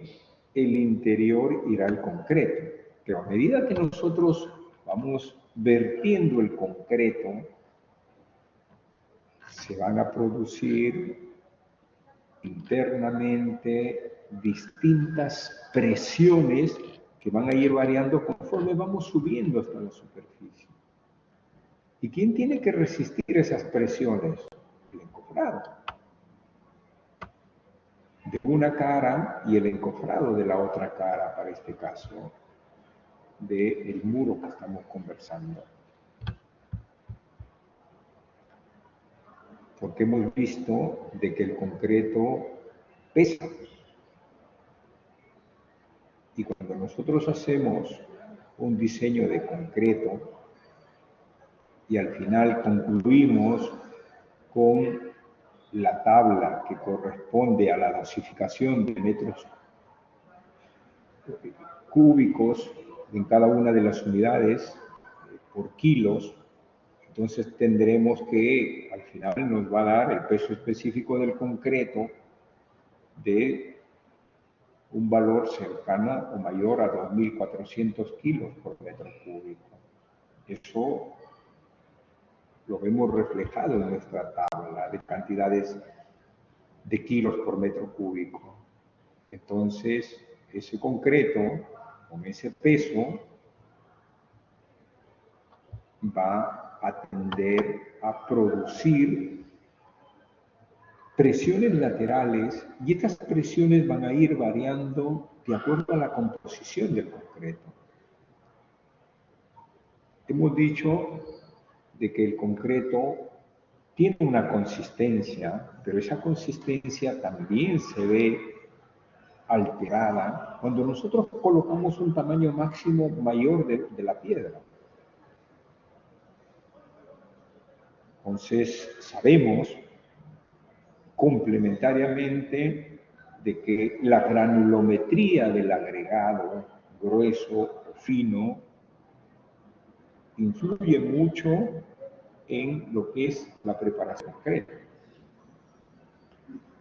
el interior irá el concreto. Pero a medida que nosotros vamos vertiendo el concreto, se van a producir internamente distintas presiones que van a ir variando conforme vamos subiendo hasta la superficie. ¿Y quién tiene que resistir esas presiones? El encofrado de una cara y el encofrado de la otra cara, para este caso, del muro que estamos conversando. Porque hemos visto de que el concreto pesa. Y cuando nosotros hacemos un diseño de concreto y al final concluimos con la tabla que corresponde a la dosificación de metros cúbicos en cada una de las unidades por kilos, entonces tendremos que al final nos va a dar el peso específico del concreto de un valor cercano o mayor a 2.400 kilos por metro cúbico. Eso lo vemos reflejado en nuestra tabla de cantidades de kilos por metro cúbico. Entonces, ese concreto, con ese peso, va a tender a producir presiones laterales, y estas presiones van a ir variando de acuerdo a la composición del concreto. Hemos dicho de que el concreto tiene una consistencia, pero esa consistencia también se ve alterada cuando nosotros colocamos un tamaño máximo mayor de la piedra. Entonces, sabemos complementariamente de que la granulometría del agregado, grueso o fino, influye mucho en lo que es la preparación concreta.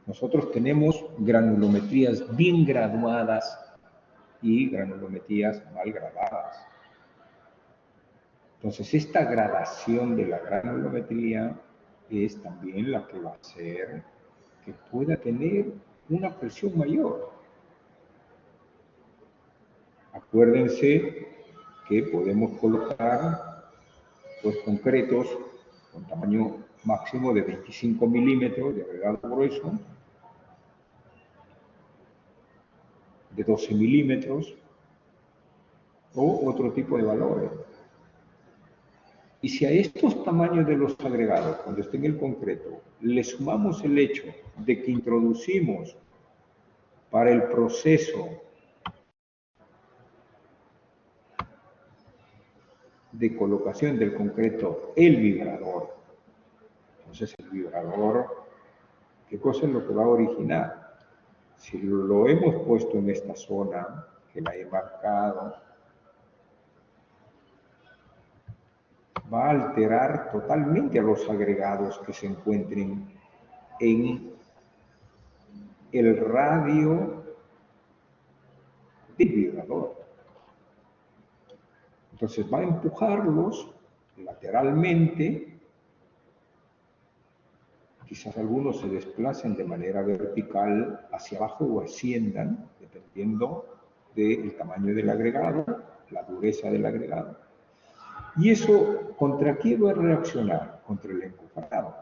Nosotros tenemos granulometrías bien graduadas y granulometrías mal gradadas. Entonces, esta gradación de la granulometría es también la que va a hacer que pueda tener una presión mayor. Acuérdense que podemos colocar los concretos con tamaño máximo de 25 milímetros de agregado grueso, de 12 milímetros o otro tipo de valores. Y si a estos tamaños de los agregados, cuando esté en el concreto, le sumamos el hecho de que introducimos para el proceso de colocación del concreto el vibrador, entonces el vibrador, ¿qué cosa es lo que va a originar? Si lo hemos puesto en esta zona, que la he marcado, va a alterar totalmente a los agregados que se encuentren en el radio del vibrador. Entonces va a empujarlos lateralmente, quizás algunos se desplacen de manera vertical hacia abajo o asciendan, dependiendo del tamaño del agregado, la dureza del agregado. ¿Y eso contra qué va a reaccionar? Contra el encofrado.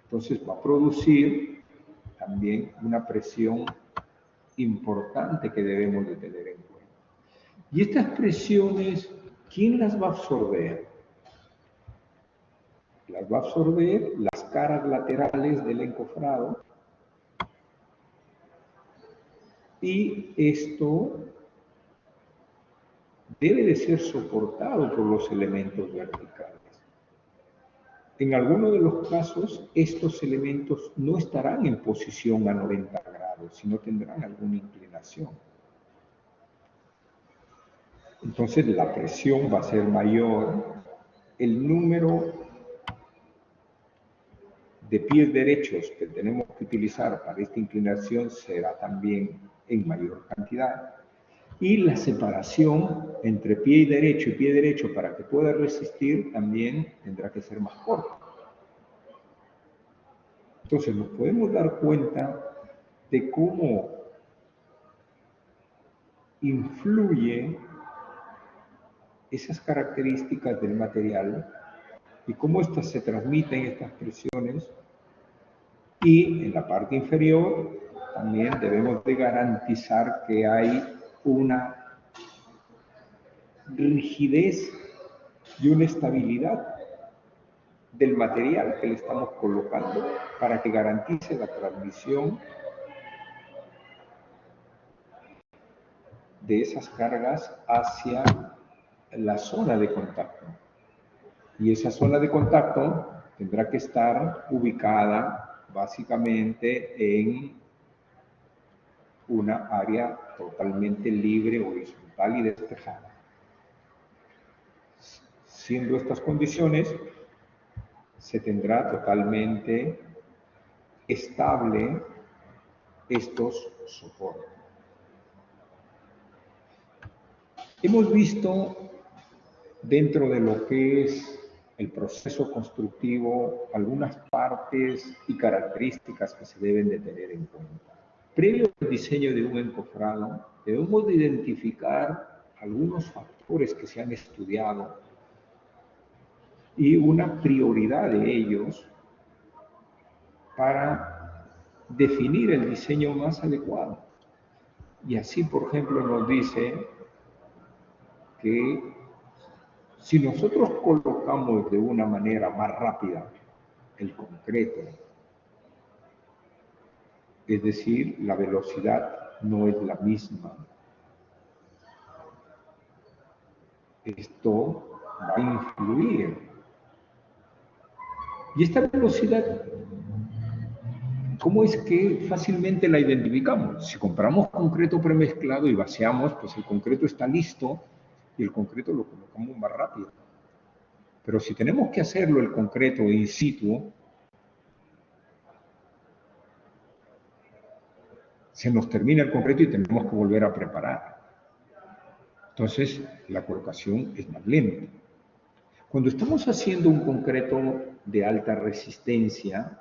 Entonces va a producir también una presión importante que debemos de tener en cuenta. Y estas presiones, ¿quién las va a absorber? Las va a absorber las caras laterales del encofrado, y esto debe de ser soportado por los elementos verticales. En algunos de los casos, estos elementos no estarán en posición a 90 grados, sino tendrán alguna inclinación. Entonces, la presión va a ser mayor, el número de pies derechos que tenemos que utilizar para esta inclinación será también en mayor cantidad. Y la separación entre pie derecho para que pueda resistir también tendrá que ser más corta. Entonces nos podemos dar cuenta de cómo influye esas características del material y cómo estas se transmiten, estas presiones. Y en la parte inferior también debemos de garantizar que hay una rigidez y una estabilidad del material que le estamos colocando para que garantice la transmisión de esas cargas hacia la zona de contacto. Y esa zona de contacto tendrá que estar ubicada básicamente en una área totalmente libre, horizontal y despejada. Siendo estas condiciones, se tendrá totalmente estable estos soportes. Hemos visto dentro de lo que es el proceso constructivo algunas partes y características que se deben de tener en cuenta. Previo al diseño de un encofrado, debemos de identificar algunos factores que se han estudiado y una prioridad de ellos para definir el diseño más adecuado. Y así, por ejemplo, nos dice que si nosotros colocamos de una manera más rápida el concreto, es decir, la velocidad no es la misma, esto va a influir. Y esta velocidad, ¿cómo es que fácilmente la identificamos? Si compramos concreto premezclado y vaciamos, pues el concreto está listo y el concreto lo colocamos más rápido. Pero si tenemos que hacerlo el concreto in situ, se nos termina el concreto y tenemos que volver a preparar. Entonces, la colocación es más lenta. Cuando estamos haciendo un concreto de alta resistencia,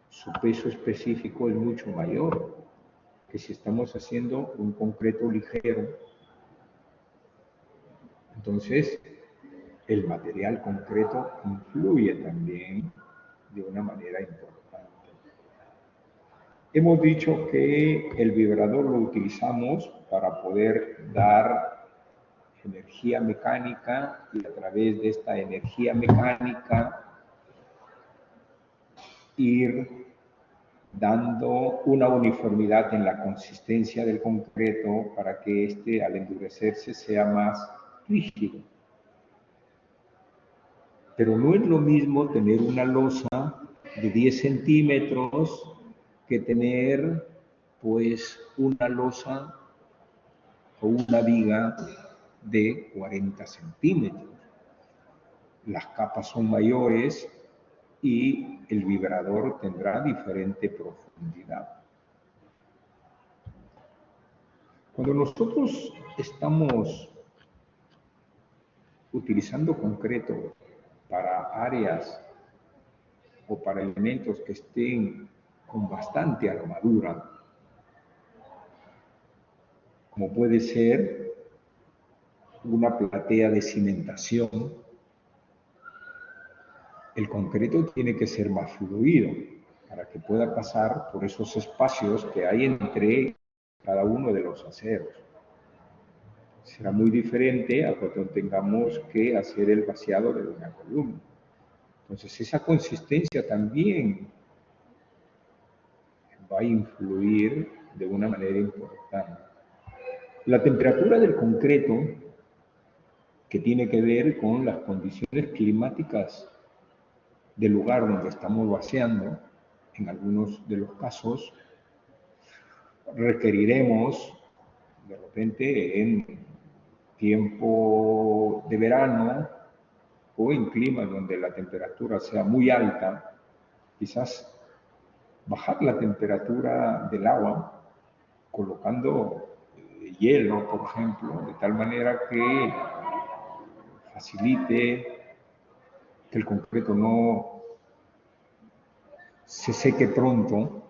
su peso específico es mucho mayor que si estamos haciendo un concreto ligero. Entonces, el material concreto influye también de una manera importante. Hemos dicho que el vibrador lo utilizamos para poder dar energía mecánica y a través de esta energía mecánica ir dando una uniformidad en la consistencia del concreto para que éste al endurecerse sea más rígido. Pero no es lo mismo tener una losa de 10 centímetros que tener pues una losa o una viga de 40 centímetros. Las capas son mayores y el vibrador tendrá diferente profundidad. Cuando nosotros estamos utilizando concreto para áreas o para elementos que estén con bastante armadura, como puede ser una platea de cimentación, el concreto tiene que ser más fluido para que pueda pasar por esos espacios que hay entre cada uno de los aceros. Será muy diferente a cuando tengamos que hacer el vaciado de una columna. Entonces, esa consistencia también va a influir de una manera importante. La temperatura del concreto, que tiene que ver con las condiciones climáticas del lugar donde estamos vaciando, en algunos de los casos requeriremos, de repente, en tiempo de verano o en climas donde la temperatura sea muy alta, quizás bajar la temperatura del agua colocando hielo, por ejemplo, de tal manera que facilite que el concreto no se seque pronto.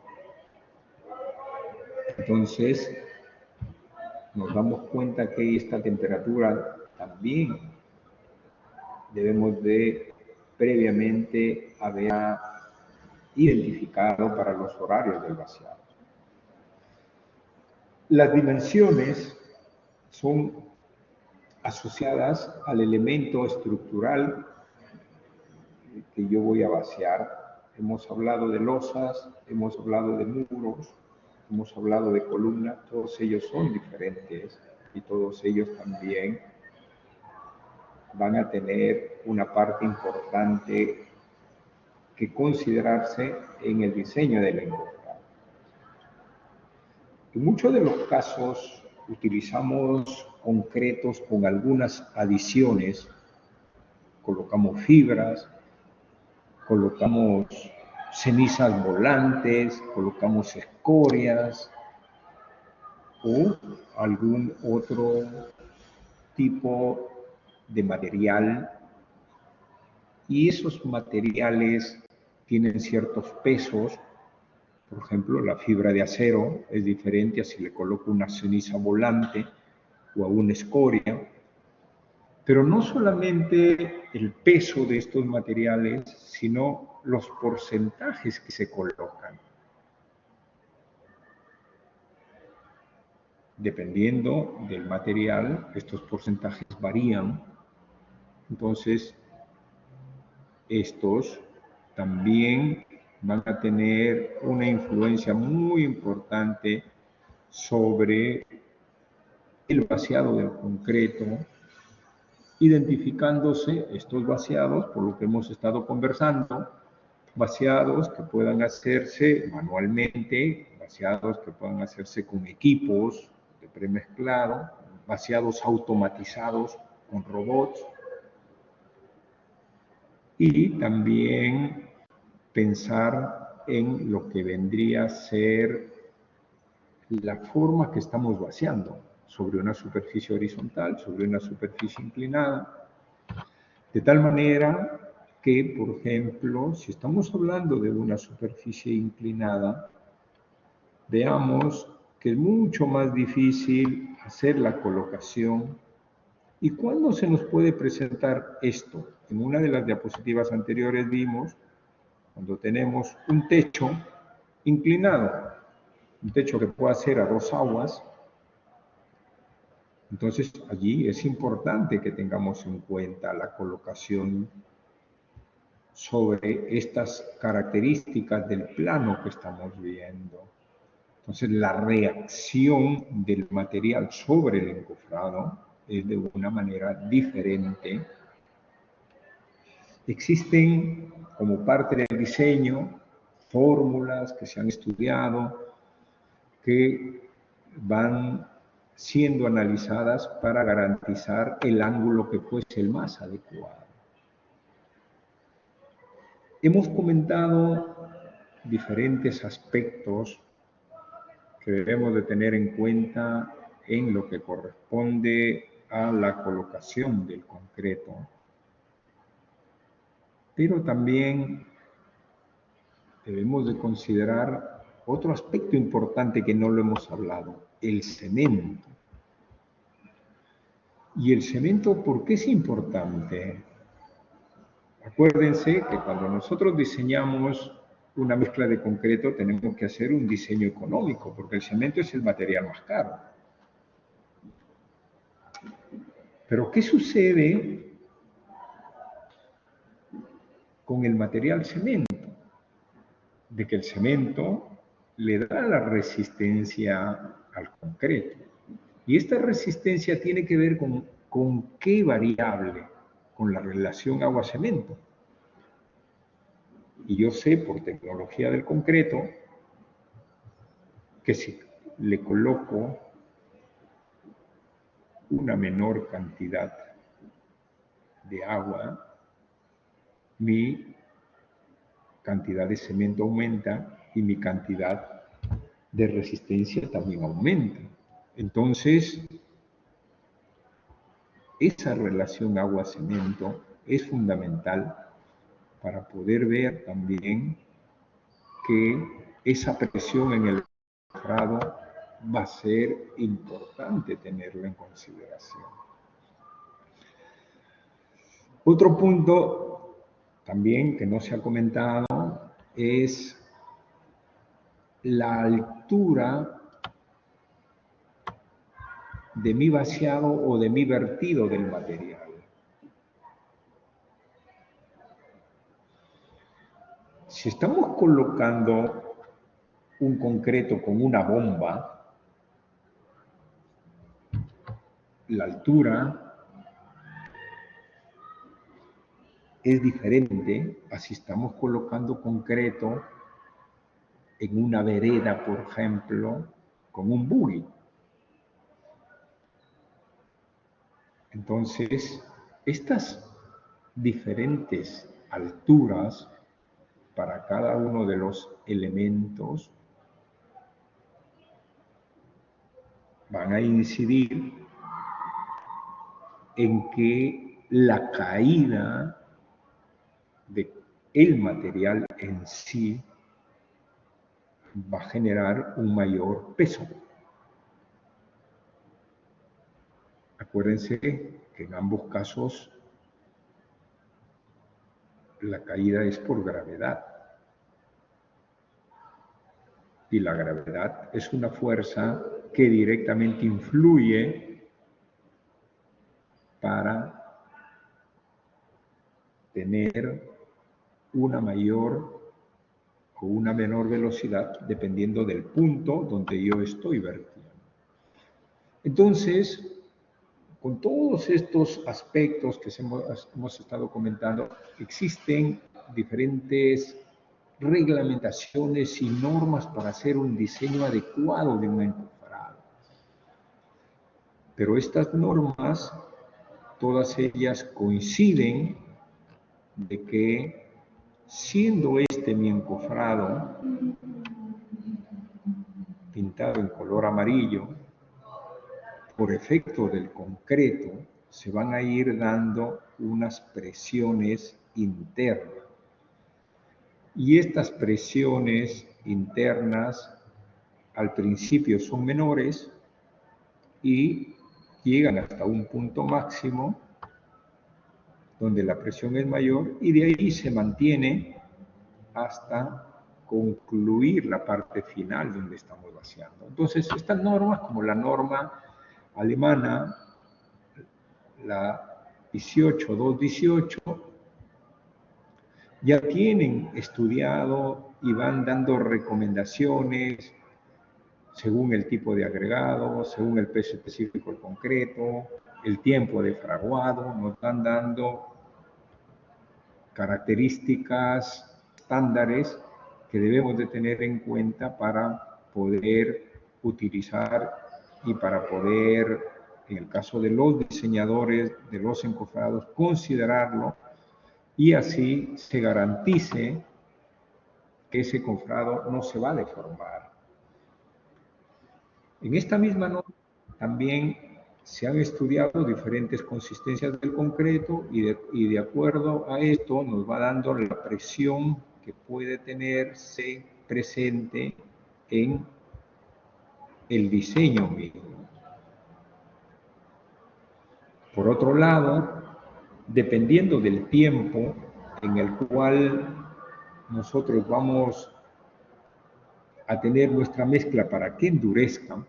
Entonces, nos damos cuenta que esta temperatura también debemos de previamente haber identificado para los horarios del vaciado. Las dimensiones son asociadas al elemento estructural que yo voy a vaciar. Hemos hablado de losas, hemos hablado de muros, hemos hablado de columnas, todos ellos son diferentes y todos ellos también van a tener una parte importante que considerarse en el diseño del encofrado. En muchos de los casos utilizamos concretos con algunas adiciones, colocamos fibras, colocamos cenizas volantes, colocamos escorias o algún otro tipo de material, y esos materiales tienen ciertos pesos. Por ejemplo, la fibra de acero es diferente a si le coloco una ceniza volante o a una escoria. Pero no solamente el peso de estos materiales, sino los porcentajes que se colocan. Dependiendo del material, estos porcentajes varían. Entonces, estos también van a tener una influencia muy importante sobre el vaciado del concreto, identificándose estos vaciados, por lo que hemos estado conversando, vaciados que puedan hacerse manualmente, vaciados que puedan hacerse con equipos de premezclado, vaciados automatizados con robots, y también pensar en lo que vendría a ser la forma que estamos vaciando, sobre una superficie horizontal, sobre una superficie inclinada, de tal manera que, por ejemplo, si estamos hablando de una superficie inclinada, veamos que es mucho más difícil hacer la colocación. ¿Y cuándo se nos puede presentar esto? En una de las diapositivas anteriores vimos cuando tenemos un techo inclinado, un techo que pueda ser a 2 aguas. Entonces, allí es importante que tengamos en cuenta la colocación sobre estas características del plano que estamos viendo. Entonces, la reacción del material sobre el encofrado es de una manera diferente. Existen, como parte del diseño, fórmulas que se han estudiado que van siendo analizadas para garantizar el ángulo que fuese el más adecuado. Hemos comentado diferentes aspectos que debemos de tener en cuenta en lo que corresponde a la colocación del concreto, pero también debemos de considerar otro aspecto importante que no lo hemos hablado, el cemento. ¿Y el cemento por qué es importante? Acuérdense que cuando nosotros diseñamos una mezcla de concreto tenemos que hacer un diseño económico, porque el cemento es el material más caro. Pero ¿qué sucede con el material cemento? De que el cemento le da la resistencia al concreto. Y esta resistencia tiene que ver con qué variable, con la relación agua-cemento. Y yo sé por tecnología del concreto que si le coloco una menor cantidad de agua, mi cantidad de cemento aumenta y mi cantidad de resistencia también aumenta. Entonces, esa relación agua-cemento es fundamental para poder ver también que esa presión en el encofrado va a ser importante tenerlo en consideración. Otro punto también que no se ha comentado es la altura de mi vaciado o de mi vertido del material. Si estamos colocando un concreto con una bomba, la altura es diferente a si estamos colocando concreto en una vereda, por ejemplo, con un buggy. Entonces, estas diferentes alturas para cada uno de los elementos van a incidir en que la caída del material en sí va a generar un mayor peso. Acuérdense que en ambos casos la caída es por gravedad. Y la gravedad es una fuerza que directamente influye para tener una mayor o una menor velocidad dependiendo del punto donde yo estoy vertiendo. Entonces, con todos estos aspectos que hemos estado comentando, existen diferentes reglamentaciones y normas para hacer un diseño adecuado de un encofrado. Pero estas normas, todas ellas coinciden de que siendo este mi encofrado pintado en color amarillo, por efecto del concreto, se van a ir dando unas presiones internas. Y estas presiones internas al principio son menores y llegan hasta un punto máximo donde la presión es mayor y de ahí se mantiene hasta concluir la parte final donde estamos vaciando. Entonces, estas normas, como la norma alemana, la 18218, ya tienen estudiado y van dando recomendaciones según el tipo de agregado, según el peso específico del concreto, el tiempo de fraguado, nos están dando características, estándares que debemos de tener en cuenta para poder utilizar y para poder, en el caso de los diseñadores, de los encofrados, considerarlo y así se garantice que ese encofrado no se va a deformar. En esta misma nota también se han estudiado diferentes consistencias del concreto y de acuerdo a esto nos va dando la presión que puede tenerse presente en el diseño mismo. Por otro lado, dependiendo del tiempo en el cual nosotros vamos a tener nuestra mezcla para que endurezca,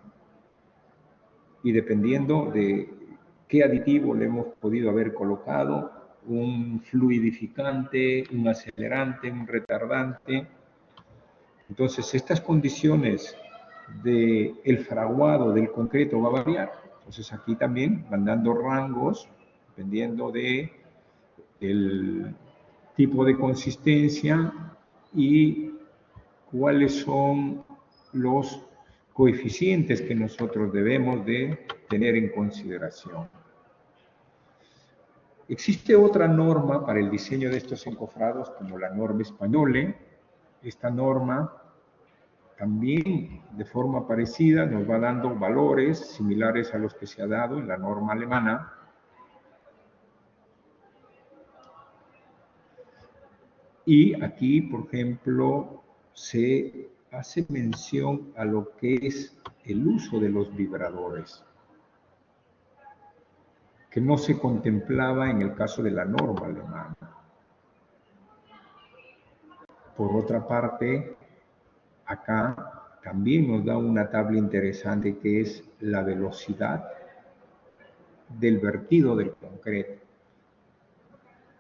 y dependiendo de qué aditivo le hemos podido haber colocado, un fluidificante, un acelerante, un retardante. Entonces, estas condiciones del fraguado del concreto va a variar. Entonces, aquí también van dando rangos, dependiendo de el tipo de consistencia y cuáles son los coeficientes que nosotros debemos de tener en consideración. Existe otra norma para el diseño de estos encofrados, como la norma española. Esta norma también, de forma parecida, nos va dando valores similares a los que se ha dado en la norma alemana. Y aquí, por ejemplo, se hace mención a lo que es el uso de los vibradores, que no se contemplaba en el caso de la norma alemana. Por otra parte, acá también nos da una tabla interesante que es la velocidad del vertido del concreto.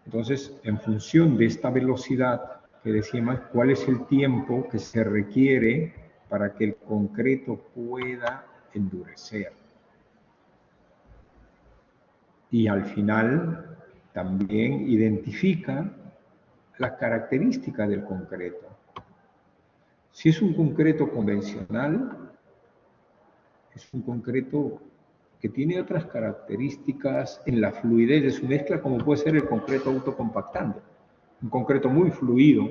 Entonces, en función de esta velocidad que decíamos, ¿cuál es el tiempo que se requiere para que el concreto pueda endurecer? Y al final también identifica la característica del concreto. Si es un concreto convencional, es un concreto que tiene otras características en la fluidez de su mezcla, como puede ser el concreto autocompactante, un concreto muy fluido.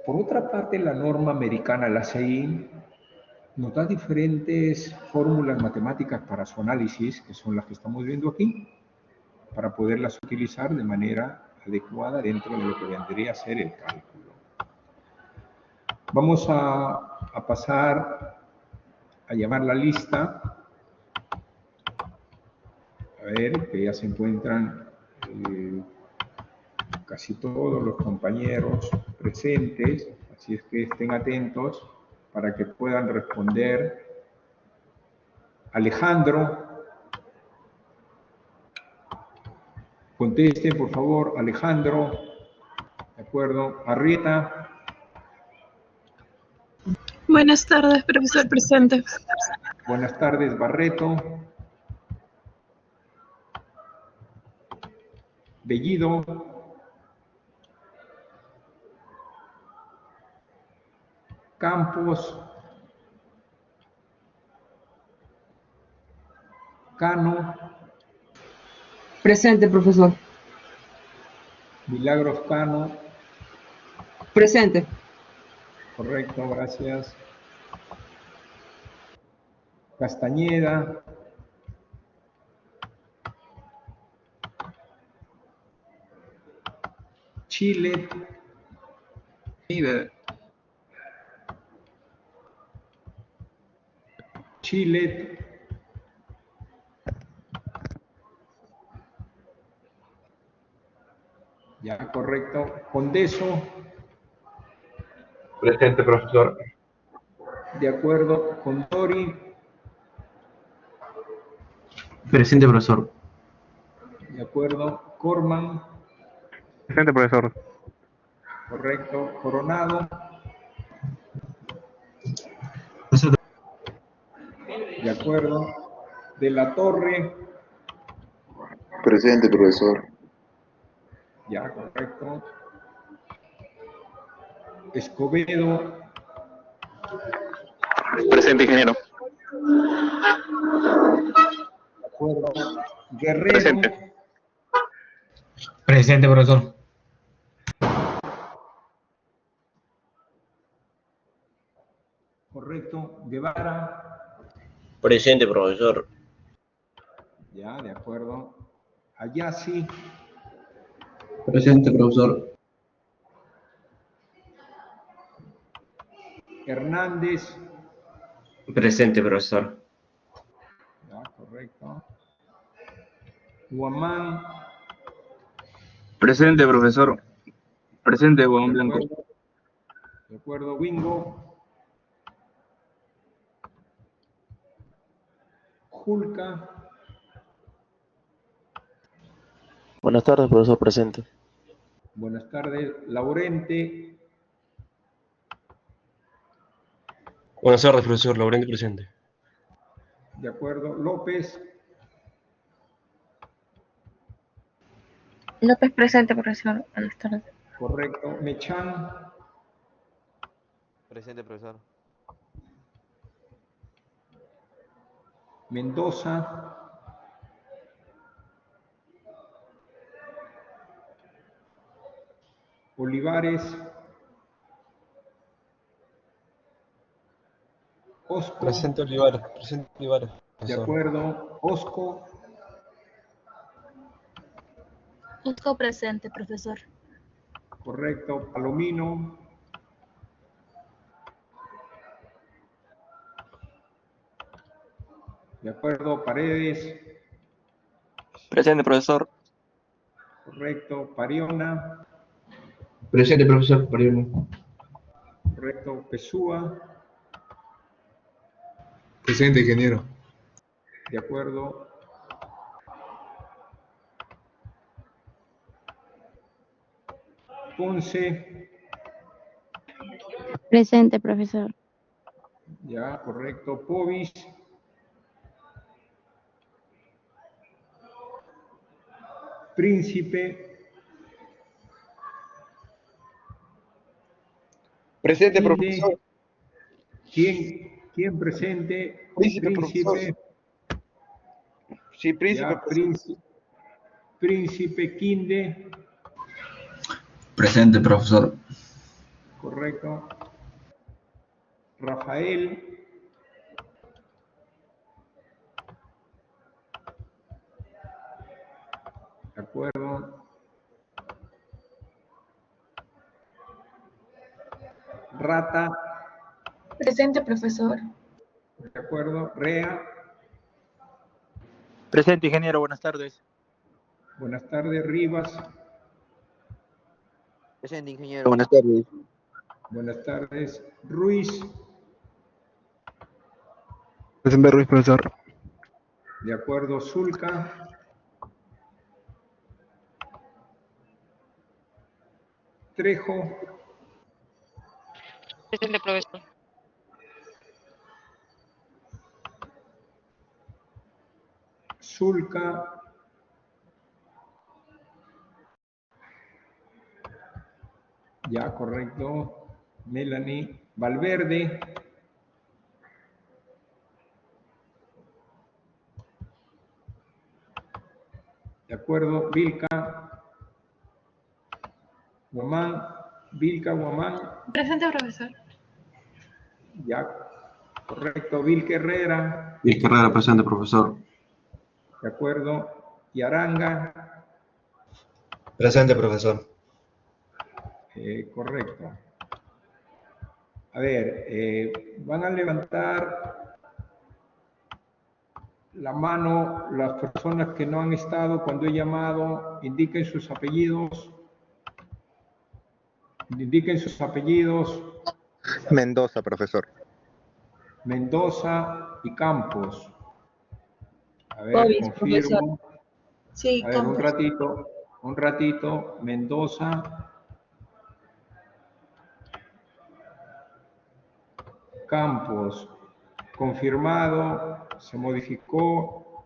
Por otra parte, la norma americana, la CI, nos da diferentes fórmulas matemáticas para su análisis, que son las que estamos viendo aquí, para poderlas utilizar de manera adecuada dentro de lo que vendría a ser el cálculo. Vamos a pasar a llamar la lista. A ver, que ya se encuentran casi todos los compañeros presentes, así es que estén atentos para que puedan responder. Alejandro, conteste, por favor, Alejandro. De acuerdo. Arrieta. Buenas tardes, profesor presente. Buenas tardes, Barreto. Bellido. Campos. Cano. Presente, profesor. Milagros Cano. Presente. Correcto, gracias. Castañeda. Chile. Chile. Ya, correcto. Condeso. Presente, profesor. De acuerdo. Condori. Presente, profesor. De acuerdo. Corman. Presente, profesor. Correcto. Coronado. De acuerdo. De la Torre. Presente, profesor. Ya, correcto. Escobedo. Presente, ingeniero. De acuerdo. Guerrero. Presente. Presente, profesor. Correcto. Guevara. Presente, profesor. Ya, de acuerdo. Ayasi. Presente, profesor. Hernández. Presente, profesor. Ya, correcto. Guamán. Presente, profesor. Presente, Juan Blanco. De acuerdo. Wingo. Julca. Buenas tardes, profesor, presente. Buenas tardes. Laurente. Buenas tardes, profesor. Laurente presente. De acuerdo. López. López presente, profesor. Buenas tardes. Correcto. Mechán. Presente, profesor. Mendoza. Olivares. Osco. Presente, Olivares. Presente, Olivares. De Profesor. acuerdo. Osco. Osco presente, profesor. Correcto. Palomino. De acuerdo. Paredes. Presente, profesor. Correcto. Pariona. Presente, profesor. Pariano. Correcto. Pesúa. Presente, ingeniero. De acuerdo. Ponce. Presente, profesor. Ya, correcto. Povis. Príncipe. Presente, Quinde. profesor. ¿Quién presente? Príncipe, profesor. Sí, príncipe. Ya, Príncipe Quinde. Presente, profesor. Correcto. Rafael. De acuerdo. Rata. Presente, profesor. De acuerdo. Rea. Presente, ingeniero. Buenas tardes. Buenas tardes. Rivas. Presente, ingeniero. Buenas tardes. Buenas tardes. Ruiz. Presente, Ruiz, profesor. De acuerdo. Zulca. Trejo. Presente, profesor. Zulca. Ya, correcto. Melanie. Valverde. De acuerdo. Vilca. Guamán. Vilca, Guamán. Presente, profesor. Ya, correcto. Vilca Herrera. Vil Carrera, presente, profesor. De acuerdo. Y Aranga. Presente, profesor. Correcto. A ver, van a levantar la mano las personas que no han estado cuando he llamado, indiquen sus apellidos. Indiquen sus apellidos. Mendoza, profesor. Mendoza y Campos. A ver, Povis, confirmo. profesor. Sí, A ver, Campos. un ratito. Mendoza. Campos. Confirmado. Se modificó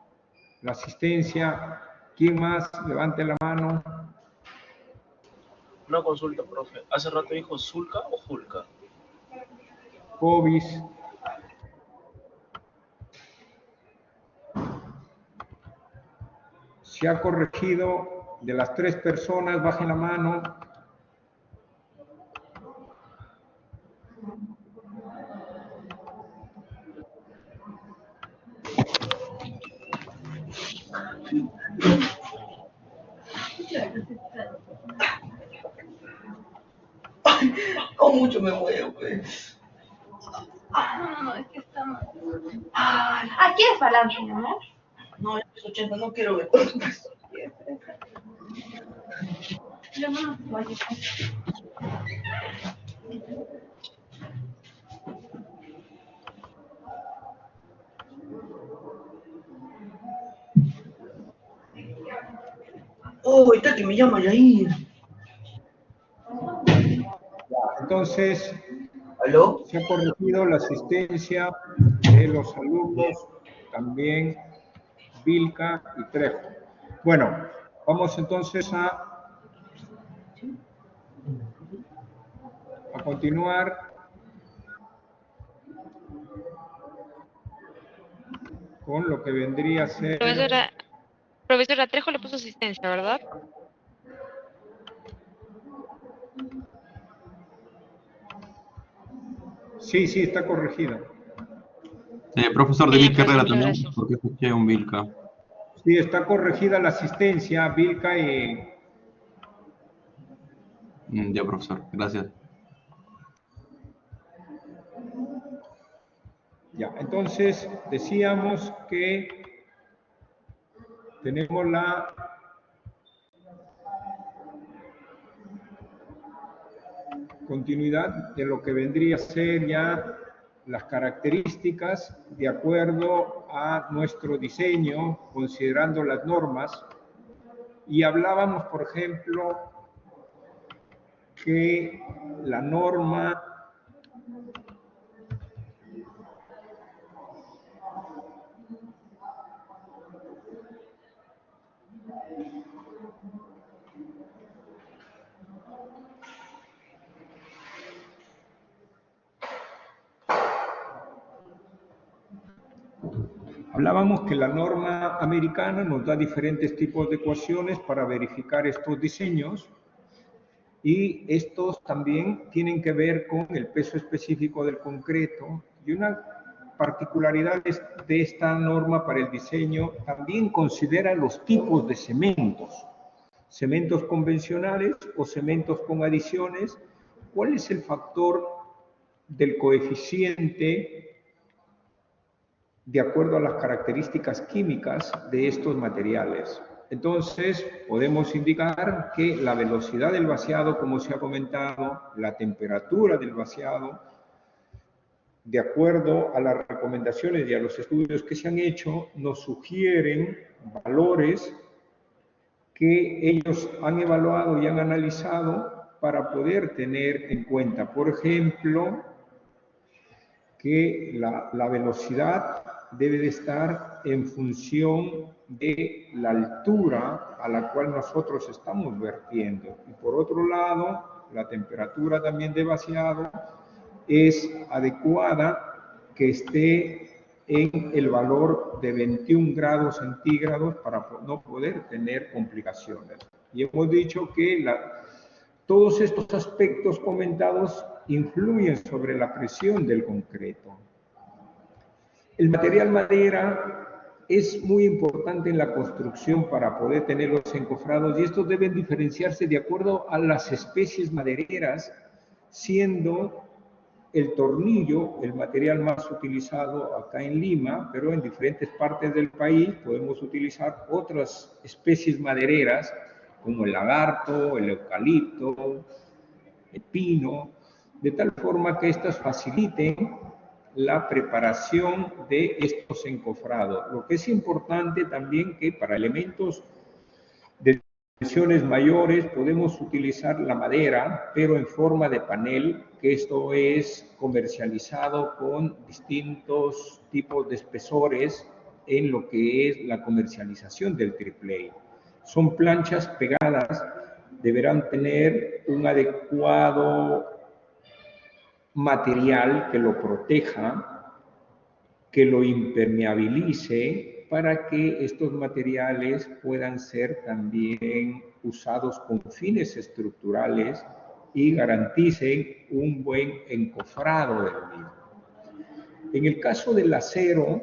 la asistencia. ¿Quién más? Levante la mano. Una consulta, profe. ¿Hace rato dijo Zulca o Julca? Covis. Se ha corregido de las 3 personas, bajen la mano. Con mucho me muevo, pues. No, es que estamos. Ah, ¿quieres balance, mi amor? No, es 80, no quiero ver. Yo no voy a Oh, está que me llama Yair. Entonces, ¿aló? Se ha corregido la asistencia de los alumnos, también Vilca y Trejo. Bueno, vamos entonces a continuar con lo que vendría a ser... Profesora Trejo le puso asistencia, ¿verdad? Sí, sí, está corregida. Profesor de Vilca Herrera muchas también, gracias. porque escuché un Vilca. Sí, está corregida la asistencia, Vilca y... Ya, profesor, gracias. Ya, entonces decíamos que tenemos la continuidad de lo que vendría a ser ya las características de acuerdo a nuestro diseño, considerando las normas, y hablábamos, por ejemplo, que la norma hablábamos que la norma americana nos da diferentes tipos de ecuaciones para verificar estos diseños y estos también tienen que ver con el peso específico del concreto y una particularidad de esta norma para el diseño también considera los tipos de cementos convencionales o cementos con adiciones. ¿Cuál es el factor del coeficiente de acuerdo a las características químicas de estos materiales? Entonces, podemos indicar que la velocidad del vaciado, como se ha comentado, la temperatura del vaciado, de acuerdo a las recomendaciones y a los estudios que se han hecho, nos sugieren valores que ellos han evaluado y han analizado para poder tener en cuenta. Por ejemplo, que la velocidad debe de estar en función de la altura a la cual nosotros estamos vertiendo. Y por otro lado, la temperatura también de vaciado es adecuada que esté en el valor de 21 grados centígrados para no poder tener complicaciones. Y hemos dicho que todos estos aspectos comentados influyen sobre la presión del concreto. El material madera es muy importante en la construcción para poder tener los encofrados y estos deben diferenciarse de acuerdo a las especies madereras, siendo el tornillo el material más utilizado acá en Lima, pero en diferentes partes del país podemos utilizar otras especies madereras como el lagarto, el eucalipto, el pino, de tal forma que estas faciliten la preparación de estos encofrados. Lo que es importante también que para elementos de dimensiones mayores podemos utilizar la madera, pero en forma de panel, que esto es comercializado con distintos tipos de espesores en lo que es la comercialización del triple A. Son planchas pegadas, deberán tener un adecuado material que lo proteja, que lo impermeabilice, para que estos materiales puedan ser también usados con fines estructurales y garanticen un buen encofrado del mismo. En el caso del acero,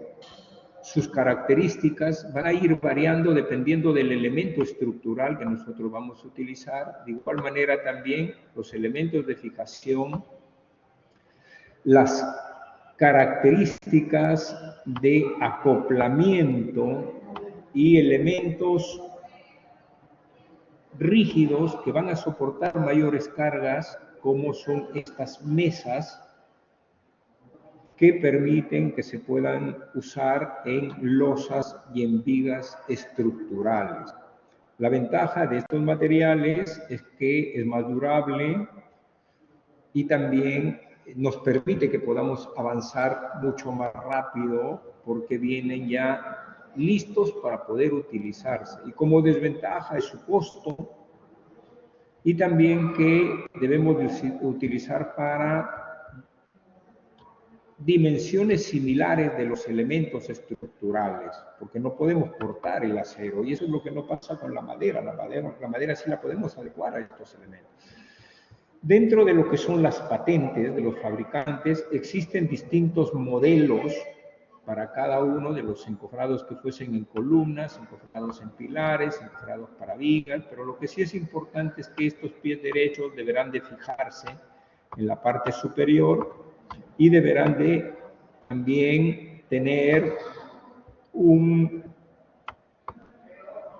sus características van a ir variando dependiendo del elemento estructural que nosotros vamos a utilizar. De igual manera también los elementos de fijación, las características de acoplamiento y elementos rígidos que van a soportar mayores cargas, como son estas mesas que permiten que se puedan usar en losas y en vigas estructurales. La ventaja de estos materiales es que es más durable y también nos permite que podamos avanzar mucho más rápido porque vienen ya listos para poder utilizarse. Y como desventaja es su costo y también que debemos utilizar para dimensiones similares de los elementos estructurales, porque no podemos cortar el acero, y eso es lo que no pasa con la madera. La madera sí la podemos adecuar a estos elementos. Dentro de lo que son las patentes de los fabricantes, existen distintos modelos para cada uno de los encofrados que fuesen en columnas, encofrados en pilares, encofrados para vigas, pero lo que sí es importante es que estos pies derechos deberán de fijarse en la parte superior y deberán de también tener un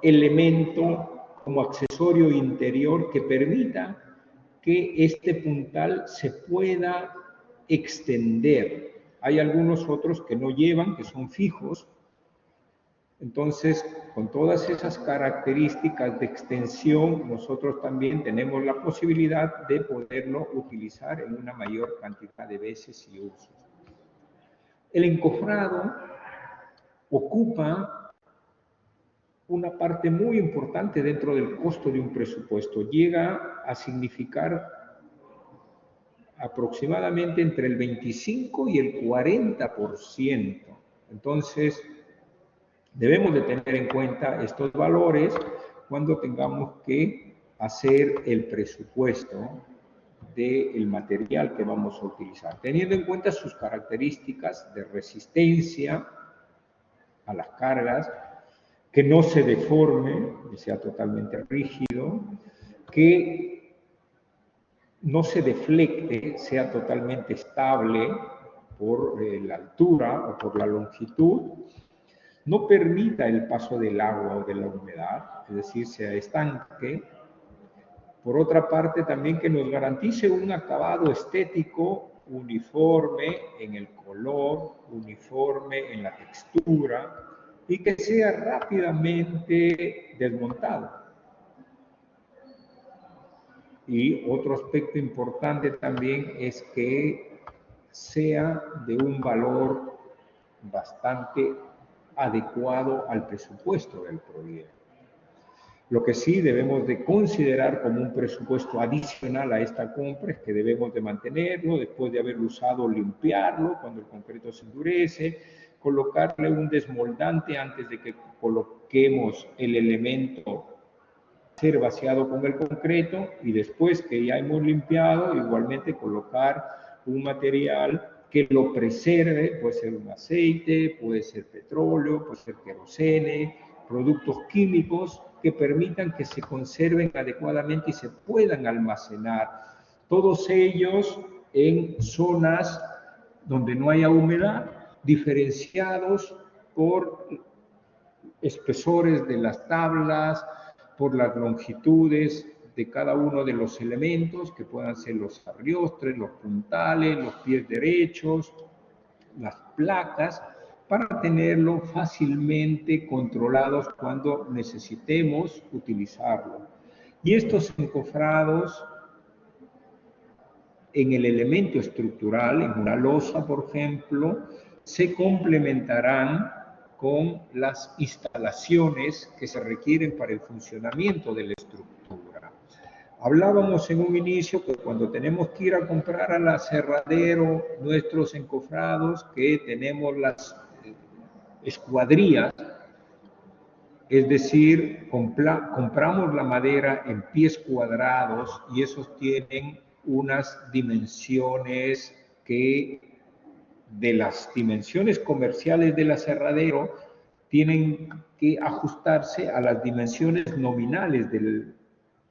elemento como accesorio interior que permita que este puntal se pueda extender. Hay algunos otros que no llevan, que son fijos. Entonces, con todas esas características de extensión, nosotros también tenemos la posibilidad de poderlo utilizar en una mayor cantidad de veces y usos. El encofrado ocupa una parte muy importante dentro del costo de un presupuesto. Llega a significar aproximadamente entre el 25 y el 40%. Entonces, debemos de tener en cuenta estos valores cuando tengamos que hacer el presupuesto del material que vamos a utilizar, teniendo en cuenta sus características de resistencia a las cargas, que no se deforme, que sea totalmente rígido, que no se deflecte, sea totalmente estable por la altura o por la longitud, no permita el paso del agua o de la humedad, es decir, sea estanque. Por otra parte, también que nos garantice un acabado estético uniforme en el color, uniforme en la textura, y que sea rápidamente desmontado. Y otro aspecto importante también es que sea de un valor bastante adecuado al presupuesto del proyecto. Lo que sí debemos de considerar como un presupuesto adicional a esta compra es que debemos de mantenerlo, después de haberlo usado, limpiarlo cuando el concreto se endurece, colocarle un desmoldante antes de que coloquemos el elemento a ser vaciado con el concreto, y después que ya hemos limpiado, igualmente colocar un material que lo preserve, puede ser un aceite, puede ser petróleo, puede ser querosene, productos químicos que permitan que se conserven adecuadamente y se puedan almacenar. Todos ellos en zonas donde no haya humedad, diferenciados por espesores de las tablas, por las longitudes de cada uno de los elementos, que puedan ser los arriostres, los puntales, los pies derechos, las placas, para tenerlo fácilmente controlados cuando necesitemos utilizarlo. Y estos encofrados en el elemento estructural, en una losa, por ejemplo, se complementarán con las instalaciones que se requieren para el funcionamiento de la estructura. Hablábamos en un inicio que cuando tenemos que ir a comprar al aserradero nuestros encofrados, que tenemos las escuadrillas, es decir, compramos la madera en pies cuadrados y esos tienen unas dimensiones que de las dimensiones comerciales del aserradero tienen que ajustarse a las dimensiones nominales del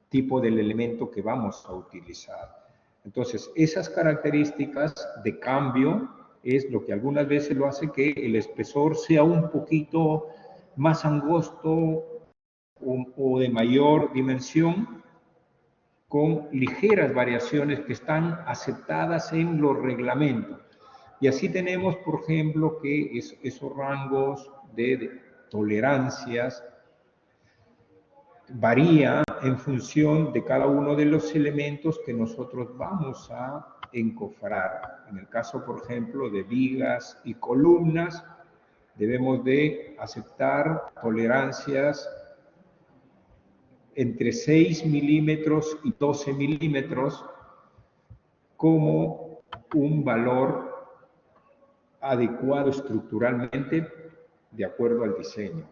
tipo del elemento que vamos a utilizar. Entonces, esas características de cambio es lo que algunas veces lo hace que el espesor sea un poquito más angosto o de mayor dimensión, con ligeras variaciones que están aceptadas en los reglamentos. Y así tenemos, por ejemplo, que esos rangos de tolerancias varía en función de cada uno de los elementos que nosotros vamos a encofrar. En el caso, por ejemplo, de vigas y columnas, debemos de aceptar tolerancias entre 6 milímetros y 12 milímetros como un valor adecuado estructuralmente de acuerdo al diseño.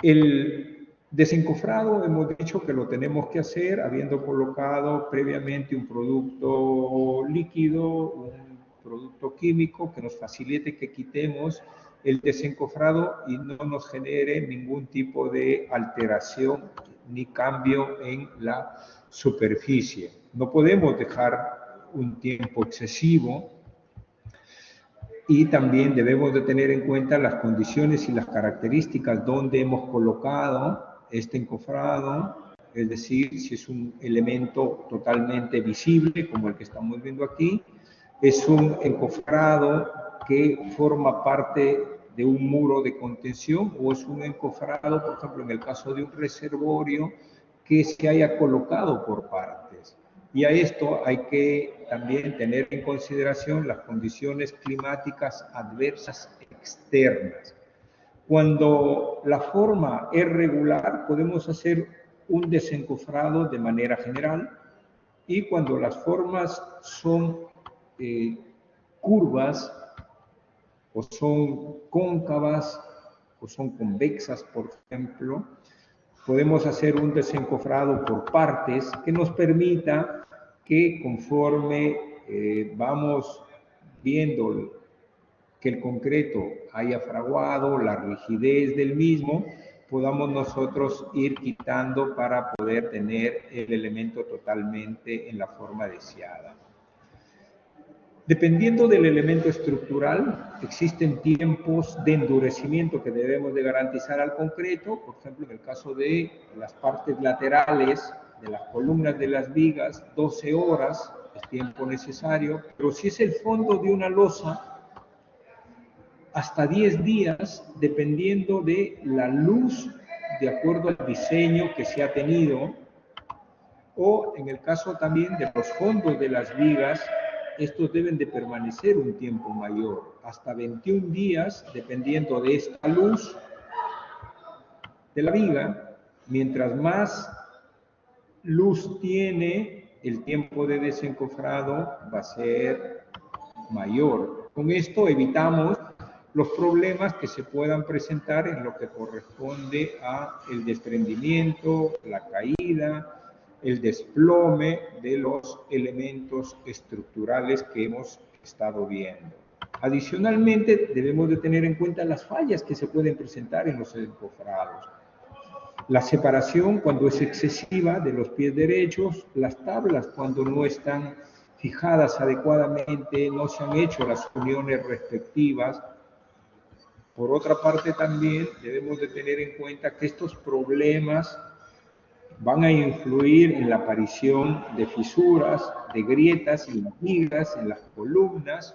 El desencofrado hemos dicho que lo tenemos que hacer habiendo colocado previamente un producto líquido, un producto químico que nos facilite que quitemos el desencofrado y no nos genere ningún tipo de alteración ni cambio en la superficie. No podemos dejar un tiempo excesivo y también debemos de tener en cuenta las condiciones y las características donde hemos colocado este encofrado, es decir, si es un elemento totalmente visible, como el que estamos viendo aquí, es un encofrado que forma parte de un muro de contención o es un encofrado, por ejemplo, en el caso de un reservorio, que se haya colocado por partes. Y a esto hay que también tener en consideración las condiciones climáticas adversas externas. Cuando la forma es regular, podemos hacer un desencofrado de manera general, y cuando las formas son curvas, o son cóncavas, o son convexas, por ejemplo, podemos hacer un desencofrado por partes que nos permita que conforme vamos viendo que el concreto haya fraguado, la rigidez del mismo, podamos nosotros ir quitando para poder tener el elemento totalmente en la forma deseada. Dependiendo del elemento estructural, existen tiempos de endurecimiento que debemos de garantizar al concreto. Por ejemplo, en el caso de las partes laterales de las columnas de las vigas, 12 horas es tiempo necesario, pero si es el fondo de una losa, hasta 10 días, dependiendo de la luz, de acuerdo al diseño que se ha tenido, o en el caso también de los fondos de las vigas, estos deben de permanecer un tiempo mayor, hasta 21 días, dependiendo de esta luz de la viga. Mientras más luz tiene, el tiempo de desencofrado va a ser mayor. Con esto evitamos los problemas que se puedan presentar en lo que corresponde a el desprendimiento, la caída, el desplome de los elementos estructurales que hemos estado viendo. Adicionalmente, debemos de tener en cuenta las fallas que se pueden presentar en los encofrados. La separación cuando es excesiva de los pies derechos, las tablas cuando no están fijadas adecuadamente, no se han hecho las uniones respectivas. Por otra parte, también debemos de tener en cuenta que estos problemas van a influir en la aparición de fisuras, de grietas y vigas en las columnas,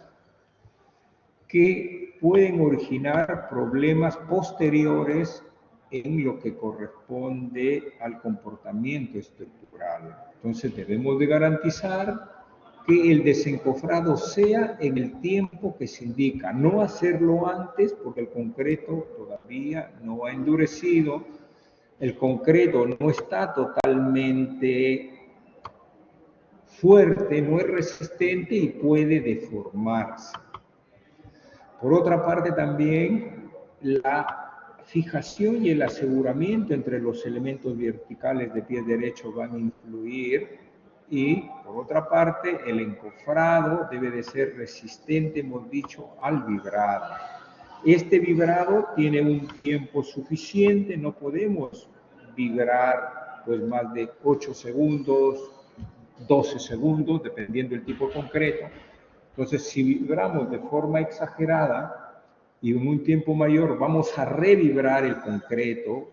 que pueden originar problemas posteriores en lo que corresponde al comportamiento estructural. Entonces debemos de garantizar que el desencofrado sea en el tiempo que se indica, no hacerlo antes porque el concreto todavía no ha endurecido, el concreto no está totalmente fuerte, no es resistente y puede deformarse. Por otra parte también la fijación y el aseguramiento entre los elementos verticales de pie derecho van a influir y por otra parte el encofrado debe de ser resistente, hemos dicho, al vibrado. Este vibrado tiene un tiempo suficiente, no podemos vibrar pues más de 8 segundos, 12 segundos, dependiendo del tipo concreto. Entonces, si vibramos de forma exagerada y en un tiempo mayor, vamos a revibrar el concreto,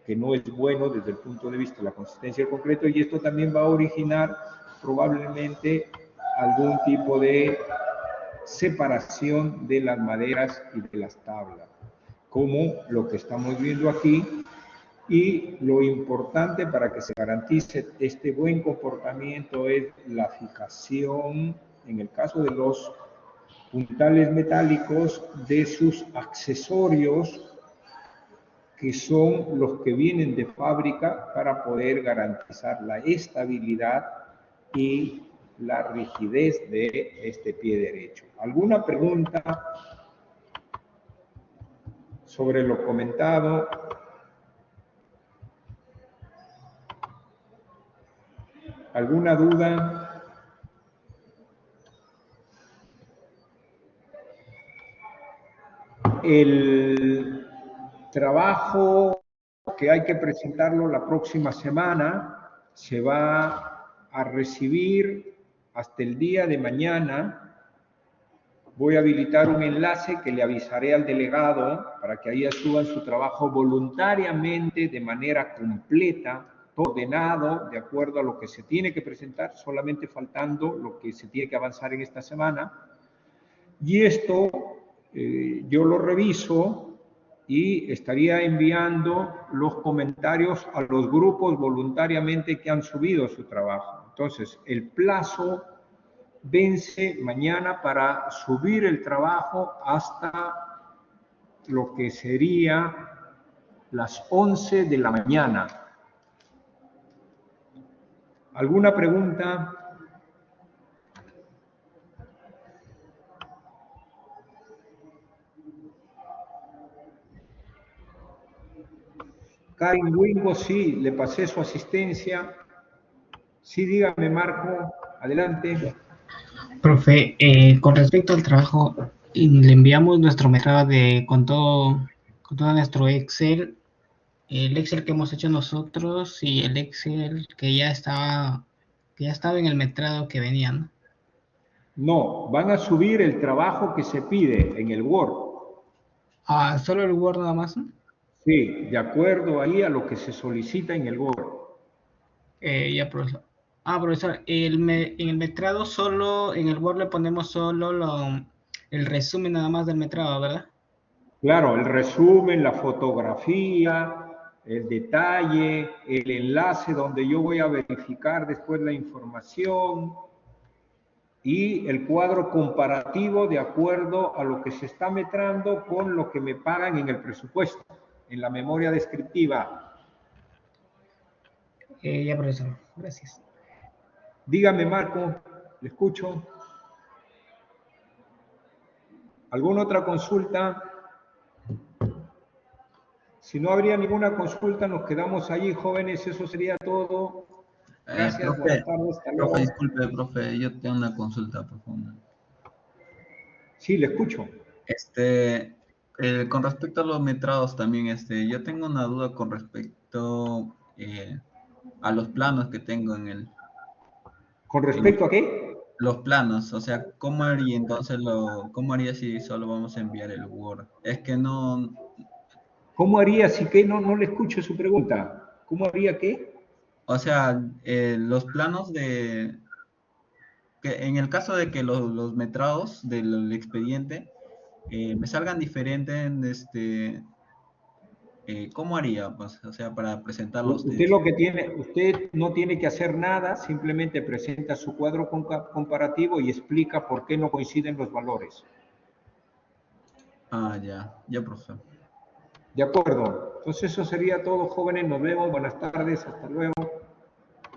que no es bueno desde el punto de vista de la consistencia del concreto, y esto también va a originar probablemente algún tipo de separación de las maderas y de las tablas, como lo que estamos viendo aquí. Y lo importante para que se garantice este buen comportamiento es la fijación, en el caso de los puntales metálicos, de sus accesorios, que son los que vienen de fábrica para poder garantizar la estabilidad y la rigidez de este pie derecho. ¿Alguna pregunta sobre lo comentado? ¿Alguna duda? El trabajo que hay que presentarlo la próxima semana se va a recibir hasta el día de mañana. Voy a habilitar un enlace que le avisaré al delegado para que ahí suban su trabajo voluntariamente, de manera completa, ordenado, de acuerdo a lo que se tiene que presentar, solamente faltando lo que se tiene que avanzar en esta semana. Y esto yo lo reviso y estaría enviando los comentarios a los grupos voluntariamente que han subido su trabajo. Entonces, el plazo vence mañana para subir el trabajo hasta lo que sería las 11 de la mañana. ¿Alguna pregunta? Karin Wingo, sí, le pasé su asistencia. Sí, dígame, Marco, adelante. Profe, con respecto al trabajo, le enviamos nuestro metrado con todo nuestro Excel, el Excel que hemos hecho nosotros y el Excel que ya estaba en el metrado que venía, ¿no? No, van a subir el trabajo que se pide en el Word. Ah, ¿solo el Word nada más? Sí, de acuerdo ahí a lo que se solicita en el Word. Ya, profesor. Profesor, en el metrado solo, en el Word le ponemos solo el resumen nada más del metrado, ¿verdad? Claro, el resumen, la fotografía, el detalle, el enlace donde yo voy a verificar después la información y el cuadro comparativo de acuerdo a lo que se está metrando con lo que me pagan en el presupuesto, en la memoria descriptiva. Ya, profesor, gracias. Dígame, Marco, le escucho. ¿Alguna otra consulta? Si no habría ninguna consulta, nos quedamos allí, jóvenes. Eso sería todo. Gracias, Profe, buenas tardes, hasta luego. profe, disculpe, profe, yo tengo una consulta profunda. Sí, le escucho. Con respecto a los metrados también, yo tengo una duda con respecto a los planos que tengo en el... ¿Con respecto a qué? Los planos, o sea, ¿cómo haría entonces cómo haría si solo vamos a enviar el Word? Es que no... ¿Cómo haría si qué? No le escucho su pregunta. ¿Cómo haría qué? O sea, los planos que en el caso de que los metrados del expediente me salgan diferentes, ¿cómo haría? Pues, o sea, para presentarlos. Usted no tiene que hacer nada, simplemente presenta su cuadro comparativo y explica por qué no coinciden los valores. Ya, profesor. De acuerdo. Entonces eso sería todo, jóvenes. Nos vemos. Buenas tardes. Hasta luego.